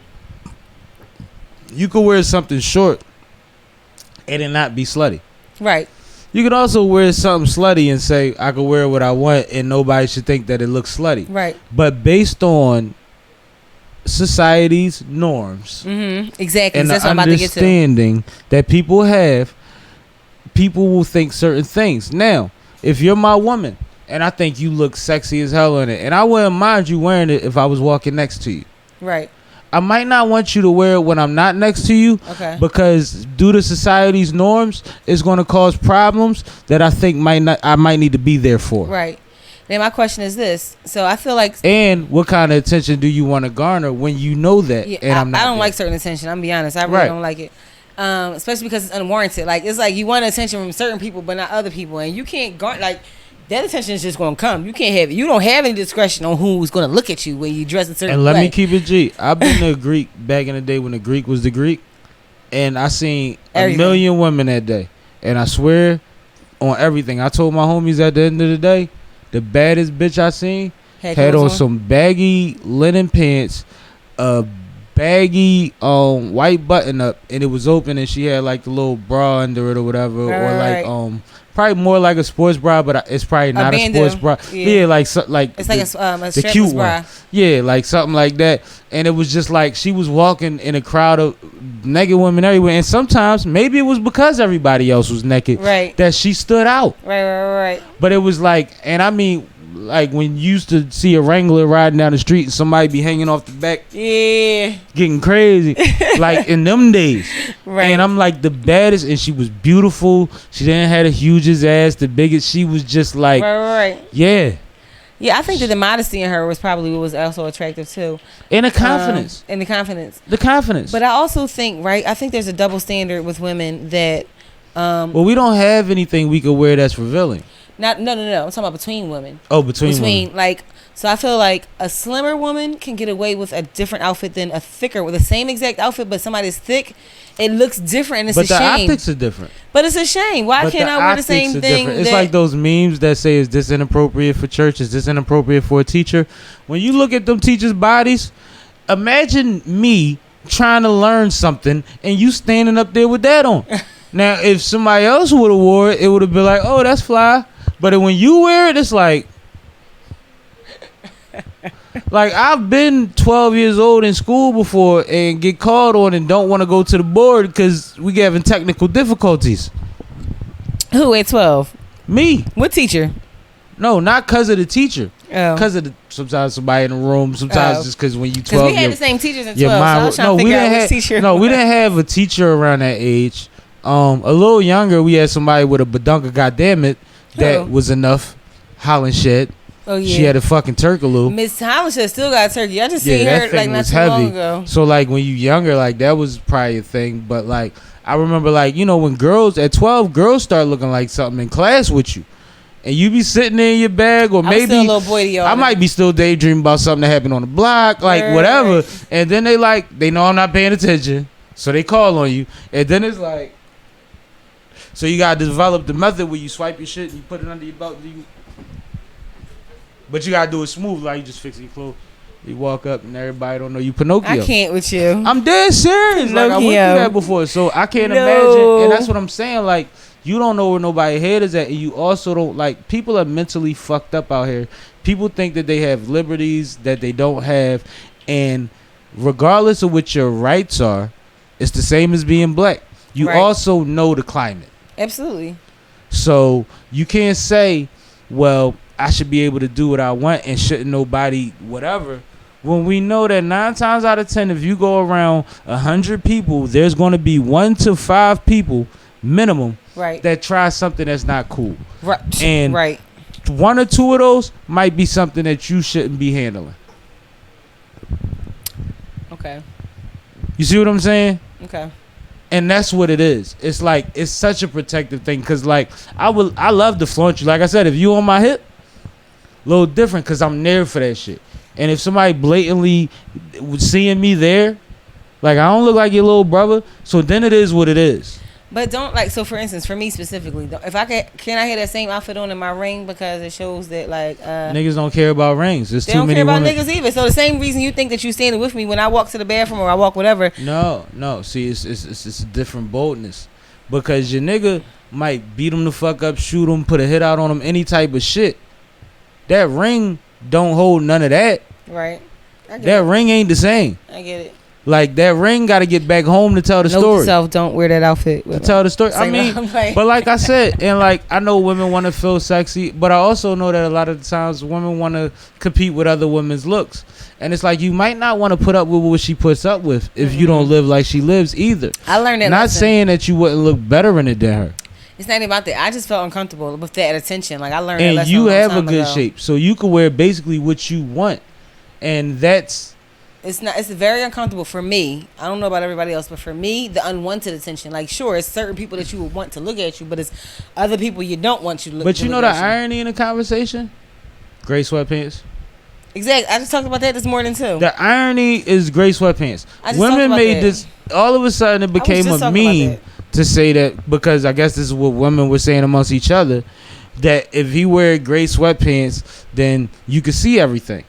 you could wear something short and it not be slutty. Right. You could also wear something slutty and say, I could wear what I want and nobody should think that it looks slutty. Right. But based on society's norms. Mm-hmm. Exactly. And that's the what I'm about to get to. understanding that people have, people will think certain things. Now, if you're my woman, and I think you look sexy as hell in it, and I wouldn't mind you wearing it if I was walking next to you. Right. I might not want you to wear it when I'm not next to you, because due to society's norms, it's going to cause problems that I think I might need to be there for. Right. Now my question is this: so I feel like, and what kind of attention do you want to garner when you know that? Yeah, and I'm not. I don't there. like certain attention. I'm gonna be honest. I really don't like it, especially because it's unwarranted. Like it's like you want attention from certain people, but not other people, and you can't garner like. That attention is just gonna come. You can't have it. You don't have any discretion on who's gonna look at you when you dress a certain way. And let me keep it G. I've been to a Greek back in the day when the Greek was the Greek, and I seen a million women that day. And I swear on everything, I told my homies at the end of the day, the baddest bitch I seen had on some baggy linen pants, a baggy white button up, and it was open, and she had like the little bra under it or whatever, or like probably more like a sports bra, but it's probably not a sports bra. Yeah, like it's like the cute bra. one. Yeah, like something like that. And it was just like she was walking in a crowd of naked women everywhere. And sometimes maybe it was because everybody else was naked, right, that she stood out. Right. But it was like, and I mean, like when you used to see a Wrangler riding down the street and somebody be hanging off the back, getting crazy, like in them days. Right. And I'm like the baddest, and she was beautiful. She didn't have the hugest ass, the biggest. She was just like, right. Yeah. Yeah, I think that the modesty in her was probably what was also attractive too. And the confidence. The confidence. But I also think, I think there's a double standard with women that. Well, we don't have anything we could wear that's revealing. No. I'm talking about between women. Oh, between women. Like, so I feel like a slimmer woman can get away with a different outfit than a thicker, with the same exact outfit, but somebody's thick. It looks different, and it's a shame. But the optics are different. But it's a shame. Why can't I wear the same thing? It's like those memes that say, "Is this inappropriate for church? Is this inappropriate for a teacher?" When you look at them teachers' bodies, imagine me trying to learn something and you standing up there with that on. Now, if somebody else would have wore it, it would have been like, "Oh, that's fly." But when you wear it, it's like I've been 12 years old in school before and get called on and don't want to go to the board because we having technical difficulties. Who at 12? Me. What teacher? No, not because of the teacher. Oh. Because of sometimes somebody in the room. Sometimes just because when you 12. Because we had the same teachers in 12. So I was trying to figure out which teacher. No, we didn't have a teacher around that age. A little younger, we had somebody with a badunka goddammit that was enough. Holland Shed. Oh yeah. She had a fucking turkaloo. Miss Holland Shed still got a turkey. I just seen her like not too long ago. So like when you younger, like that was probably a thing. But like I remember, like when girls at 12, girls start looking like something in class with you. And you be sitting there in your bag, or maybe still a little boy to y'all. I might be still daydreaming about something that happened on the block, like whatever. And then they know I'm not paying attention, so they call on you. And then it's like, so you gotta develop the method where you swipe your shit and you put it under your belt. But you gotta do it smooth, like you just fix your clothes. You walk up and everybody don't know you Pinocchio. I can't with you. I'm dead serious. Like I went through that before, so I can't imagine. And that's what I'm saying. Like you don't know where nobody's head is at, and you also don't like. People are mentally fucked up out here. People think that they have liberties that they don't have, and regardless of what your rights are, it's the same as being black. You also know the climate. Absolutely. So you can't say, well, I should be able to do what I want and shouldn't nobody whatever. When we know that 9 times out of 10, if you go around 100 people, there's going to be 1 to 5 people minimum that try something that's not cool. Right. And 1 or 2 of those might be something that you shouldn't be handling. Okay. You see what I'm saying? Okay. And that's what it is. It's like it's such a protective thing because like I love to flaunt you. Like I said, if you on my hip, a little different because I'm there for that shit. And if somebody blatantly seeing me there, like I don't look like your little brother, so then it is what it is. But don't so for instance, for me specifically, if I can I have that same outfit on in my ring because it shows that like niggas don't care about rings. There's they too don't many care about women. niggas either. So the same reason you think that you standing with me when I walk to the bathroom or I walk whatever. No. See, it's a different boldness because your nigga might beat him the fuck up, shoot him, put a hit out on him, any type of shit. That ring don't hold none of that. Right. That ring ain't the same. I get it. Like that ring got to get back home to tell the story. Yourself, don't wear that outfit. To tell the story. I mean, but like I said, and like I know women want to feel sexy, but I also know that a lot of the times women want to compete with other women's looks, and it's like you might not want to put up with what she puts up with if you don't live like she lives either. I learned that. Not saying that you wouldn't look better in it than her. It's not even about that. I just felt uncomfortable with that attention. Like I learned. And that you have a good ago. shape, so you can wear basically what you want, and that's. It's very uncomfortable for me. I don't know about everybody else, but for me, the unwanted attention. Like, sure, it's certain people that you would want to look at you, but it's other people you don't want you to look at. But you know the irony in the conversation? Gray sweatpants. Exactly. I just talked about that this morning, too. The irony is gray sweatpants. Women made this, all of a sudden it became a meme to say that, because I guess this is what women were saying amongst each other, that if he wear gray sweatpants, then you could see everything.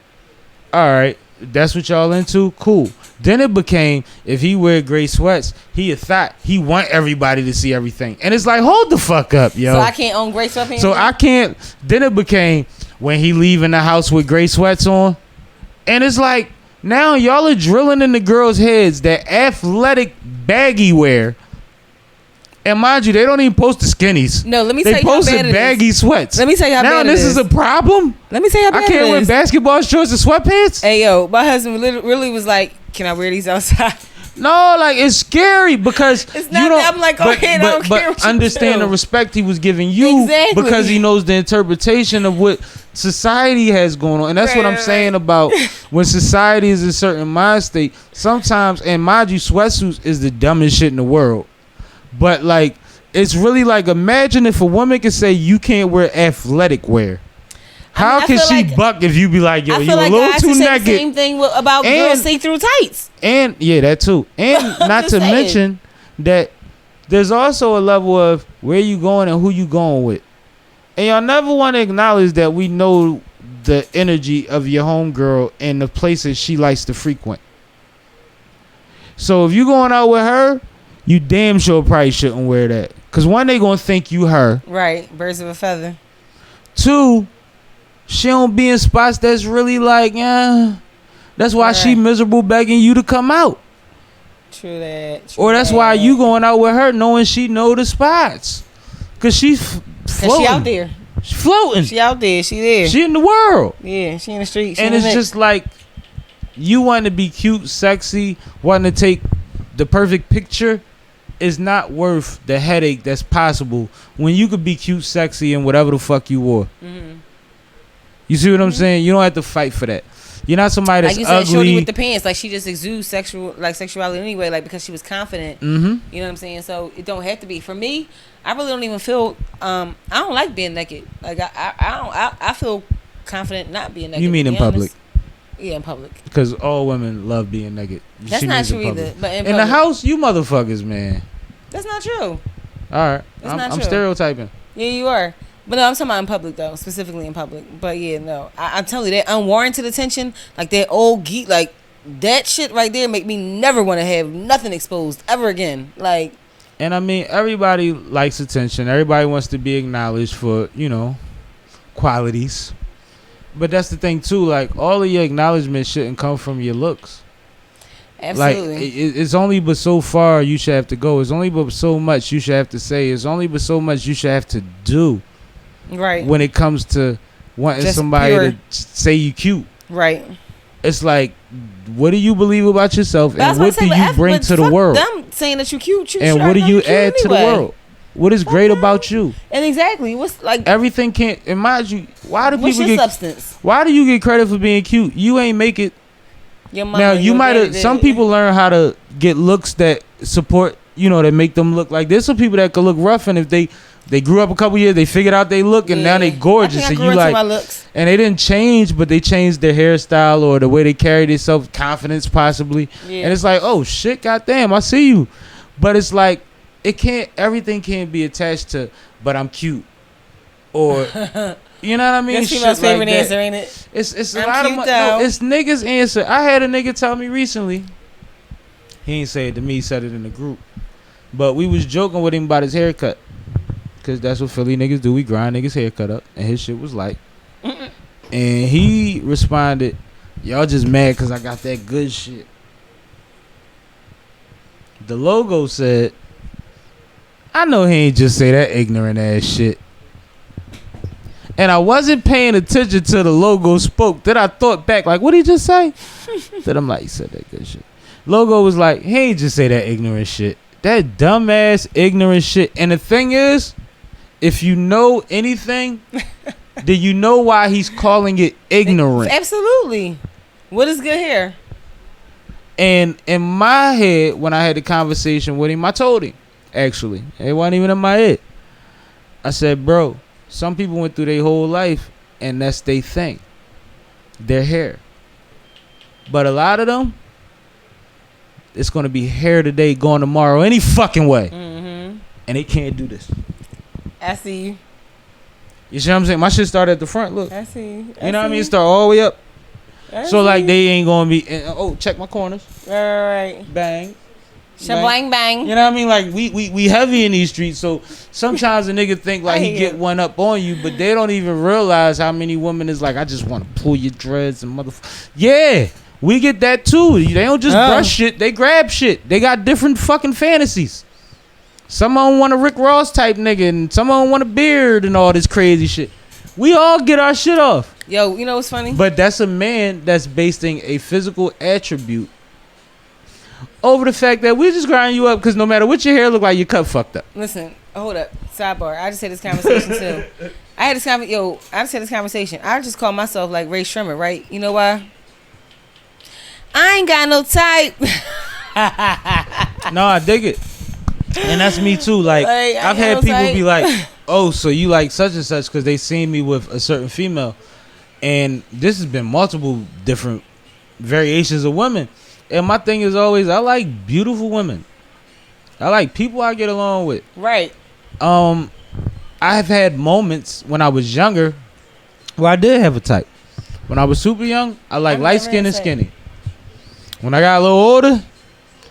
All right. that's what y'all into, cool. Then it became, if he wear gray sweats, he a thought. He want everybody to see everything. And it's like, hold the fuck up, yo. So I can't own gray sweatpants? So I can't. Then it became when he leaving the house with gray sweats on. And it's like, now y'all are drilling in the girls' heads that athletic baggy wear. And mind you, they don't even post the skinnies. No, let me tell you how bad it is. They posted baggy sweats. Let me tell you how bad it is. Now this is a problem? Let me tell you how bad it is. I can't wear basketball shorts and sweatpants? Hey, yo, my husband really was like, can I wear these outside? No, like, it's scary because it's not that I'm like, okay, I don't care what you understand do. the respect he was giving you because he knows the interpretation of what society has going on. And that's what I'm saying about when society is in a certain mind state. Sometimes, and mind you, sweatsuits is the dumbest shit in the world. But, like, it's really like, imagine if a woman could say you can't wear athletic wear. How can she buck if you be like, yo, you a little too naked? The same thing about girls see-through tights. And, yeah, that too. And not to mention that there's also a level of where you going and who you going with. And y'all never want to acknowledge that we know the energy of your homegirl and the places she likes to frequent. So if you going out with her, you damn sure probably shouldn't wear that. Because one, they going to think you her. Right. Birds of a feather. Two, she don't be in spots that's really like, that's why she miserable begging you to come out. True that. Or that's why you going out with her knowing she know the spots. Because she's floating. She out there. She floating. She out there. She there. She in the world. Yeah, she in the street. And it's just like, you want to be cute, sexy, wanting to take the perfect picture is not worth the headache that's possible when you could be cute, sexy, and whatever the fuck you wore. Mm-hmm. You see what I'm saying? You don't have to fight for that. You're not somebody that's like you said, ugly. Shorty with the pants, like she just exudes sexuality anyway, like because she was confident. Mm-hmm. You know what I'm saying? So it don't have to be. For me, I really don't even feel. I don't like being naked. Like I feel confident not being naked. You mean in public? Yeah, in public. Because all women love being naked. That's not true either. But in the house, you motherfuckers, man. That's not true. All right, I'm stereotyping. Yeah, you are. But no, I'm talking about in public though, specifically in public. But yeah, no, I'm telling you that unwarranted attention, like that old geek, like that shit right there, make me never want to have nothing exposed ever again. Like, and I mean, everybody likes attention. Everybody wants to be acknowledged for qualities. But that's the thing too. Like, all of your acknowledgement shouldn't come from your looks. Absolutely. Like, it's only but so far you should have to go. It's only but so much you should have to say. It's only but so much you should have to do. Right. When it comes to wanting just somebody to say you cute. Right. It's like, what do you believe about yourself, and what do you bring to the world? Them saying that you cute, and what do you add to the world? What is great about you? And exactly, what's like everything can't. And mind you, why do what's people your get substance? Why do you get credit for being cute? You ain't make it. Your mama, now you might have. Some people learn how to get looks that support. That make them look like. There's some people that could look rough, and if they grew up a couple years, they figured out they look, and now they gorgeous. And you like, and they didn't change, but they changed their hairstyle or the way they carry themselves, confidence possibly. Yeah. And it's like, oh shit, goddamn, I see you. But it's like, everything can't be attached to, but I'm cute, or you know what I mean? That's female's favorite answer, ain't it? It's a lot of it's niggas' answer. I had a nigga tell me recently. He ain't say it to me. He said it in the group. But we was joking with him about his haircut. Because that's what Philly niggas do. We grind niggas' haircut up. And his shit was light. And he responded, y'all just mad because I got that good shit. The logo said, I know he ain't just say that ignorant ass shit. And I wasn't paying attention to the logo spoke. Then I thought back, like, what did he just say? Then I'm like, he said that good shit. Logo was like, he ain't just say that ignorant shit. That dumbass ignorant shit. And the thing is, if you know anything, then you know why he's calling it ignorant. Absolutely. What is good hair? And in my head, when I had the conversation with him, I told him, actually, it wasn't even in my head. I said, bro, some people went through their whole life, and that's their thing, their hair. But a lot of them, it's going to be hair today, gone tomorrow, any fucking way. Mm-hmm. And they can't do this. I see you. You see what I'm saying? My shit started at the front, look. I see you. You know what I mean? Start all the way up. So like they ain't gonna be. Oh, check my corners. Right. Bang. Shablang bang. You know what I mean? Like we heavy in these streets, so sometimes a nigga think like he get one up on you, but they don't even realize how many women is like, I just want to pull your dreads and Yeah, we get that too. They don't just brush shit; they grab shit. They got different fucking fantasies. Some of them want a Rick Ross type nigga, and some of them want a beard and all this crazy shit. We all get our shit off. Yo, you know what's funny? But that's a man that's basing a physical attribute over the fact that we just grind you up because no matter what your hair look like, you cut fucked up. Listen, hold up. Sidebar. I just had this conversation too. I just had this conversation. I just call myself like Ray Shrimmer, right? You know why? I ain't got no type. No, I dig it. And that's me too. Like I've had people be like, oh, so you like such and such because they seen me with a certain female. And this has been multiple different variations of women. And my thing is always, I like beautiful women. I like people I get along with. Right. I've had moments when I was younger where I did have a type. When I was super young, I like light skin and skinny. When I got a little older,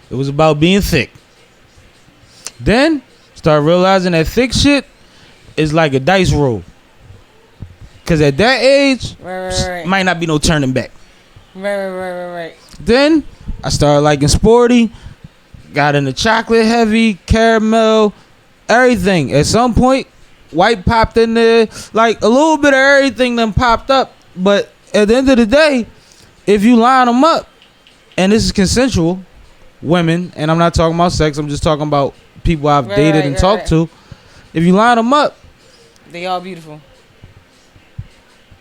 it was about being thick. Then, start realizing that thick shit is like a dice roll. Because at that age, right. might not be no turning back. Right. Then, I started liking sporty, got into chocolate heavy, caramel, everything. At some point, white popped in there. Like, a little bit of everything done popped up. But at the end of the day, if you line them up, and this is consensual, women, and I'm not talking about sex, I'm just talking about people I've dated and talked to. If you line them up, they all beautiful.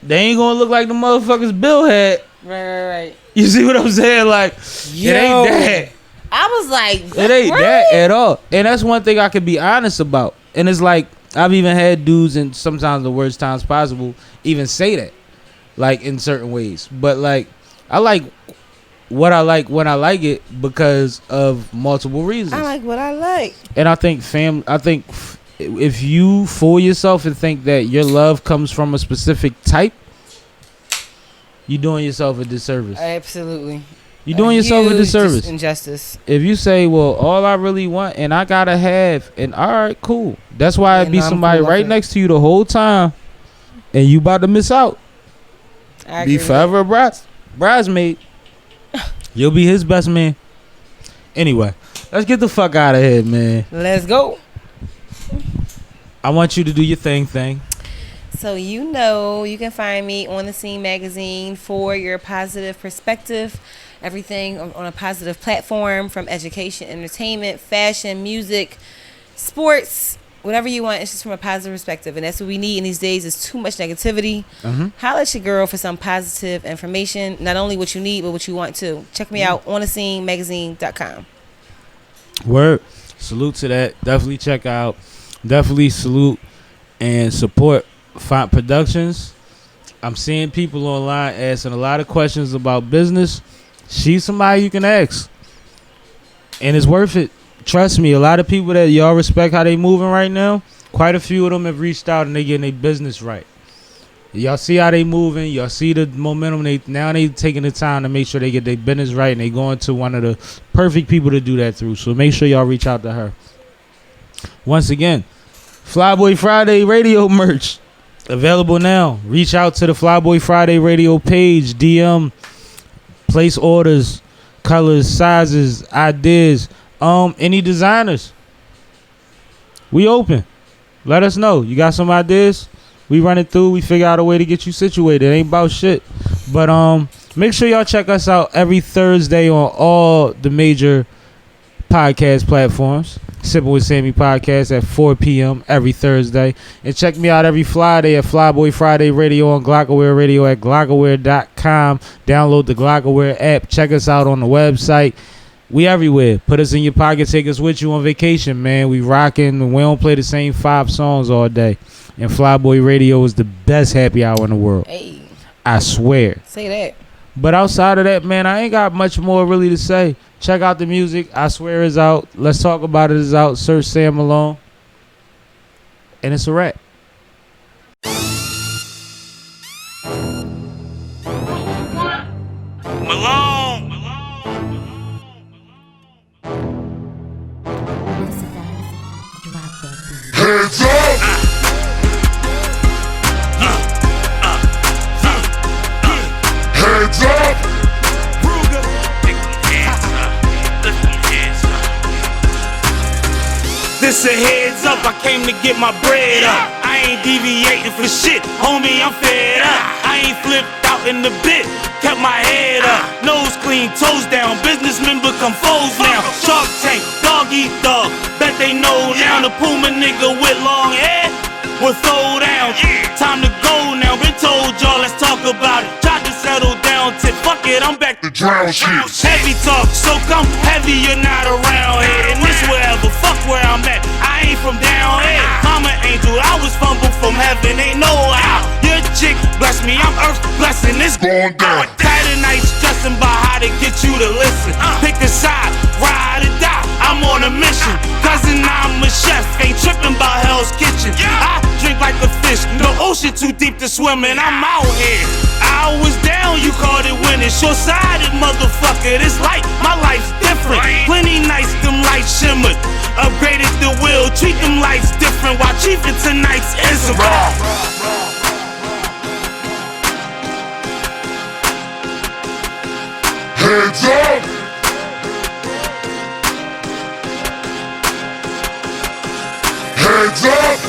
They ain't gonna look like the motherfuckers Bill had. Right. You see what I'm saying? Like, it ain't that. I was like, it ain't that at all. And that's one thing I could be honest about. And it's like, I've even had dudes, in sometimes the worst times possible, even say that. Like, in certain ways. But, like, I like what I like when I like it because of multiple reasons. I like what I like. And I think if you fool yourself and think that your love comes from a specific type, you're doing yourself a disservice. Absolutely. You're doing yourself a disservice. Injustice. If you say, well, all I really want and I gotta have, and all right, cool. That's why I'd be somebody right next to you the whole time, and you about to miss out. Be forever a bridesmaid. You'll be his best man. Anyway, let's get the fuck out of here, man. Let's go. I want you to do your thing. So you can find me on the Scene magazine for your positive perspective. Everything on a positive platform, from education, entertainment, fashion, music, sports, whatever you want. It's just from a positive perspective, and that's what we need in these days. Is too much negativity. Holla at your girl for some positive information. Not only what you need, but what you want too. Check me out on thescenemagazine.com. Word. Salute to that. Definitely check out. Definitely salute and support Phant Productions. I'm seeing people online asking a lot of questions about business. She's somebody you can ask, and it's worth it. Trust me, a lot of people that y'all respect how they moving right now, quite a few of them have reached out and they getting their business right. Y'all see how they moving. Y'all see the momentum. They taking the time to make sure they get their business right, and they going to one of the perfect people to do that through. So make sure y'all reach out to her. Once again, Flyboy Friday Radio merch available now. Reach out to the Flyboy Friday Radio page, DM, place orders, colors, sizes, ideas. Any designers, we open. Let us know. You got some ideas? We run it through. We figure out a way to get you situated. It ain't about shit. But make sure y'all check us out every Thursday on all the major podcast platforms. Sippin' with Sammie podcast at 4 p.m. every Thursday. And check me out every Friday at Flyboy Friday Radio on Glocawear Radio at glocawear.com. Download the Glocawear app. Check us out on the website. We everywhere. Put us in your pocket. Take us with you on vacation, man. We rocking. We don't play the same 5 songs all day. And Flyboy Radio is the best happy hour in the world. Hey. I swear. Say that. But outside of that, man, I ain't got much more really to say. Check out the music. I Swear is out. Let's Talk About It is out. Search Sam Malone. And it's a wrap. Hands up! Hands up! This a heads up, I came to get my bread up. I ain't deviating for shit, homie, I'm fed up. I ain't flipped out in the bit, kept my head up. Nose clean, toes down, businessmen become foes now. Shark Tank, dog eat dog, bet they know now. The Puma nigga with long hair will throw down. Time to go now, been told y'all, let's talk about it. Tried to settle down, tip, fuck it, I'm back to drown shit. Heavy talk, so come heavy, you're not around here. And this wherever, fuck where I'm at, I ain't from down here. Mama angel, I was fumbled from heaven, ain't no how. Your chick bless me, I'm earth blessing, it's going down. Tired of nights stressing about how to get you to listen. Pick a side, ride or die, I'm on a mission. Cousin, I'm a chef, ain't tripping about Hell's Kitchen. I drink like a fish, the ocean too deep to swim in, I'm out here. I was down, you called it winning. Short-sighted motherfucker, this light, my life's different. Plenty nights, them lights shimmered. Upgraded the wheel, treat them lights different. While chiefing tonight's is raw. Hands up! Hands up!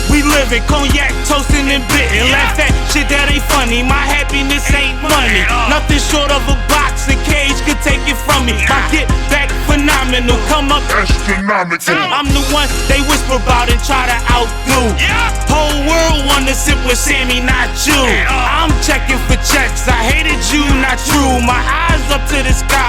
We living, cognac, toasting and bitten. Laugh at shit that ain't funny. My happiness ain't money. Nothing short of a box and cage could take it from me. I get back phenomenal, come up astronomical. I'm the one they whisper about and try to outdo. Whole world wanna sip with Sammie, not you. I'm checking for checks. I hated you, not true. My eyes up to the sky.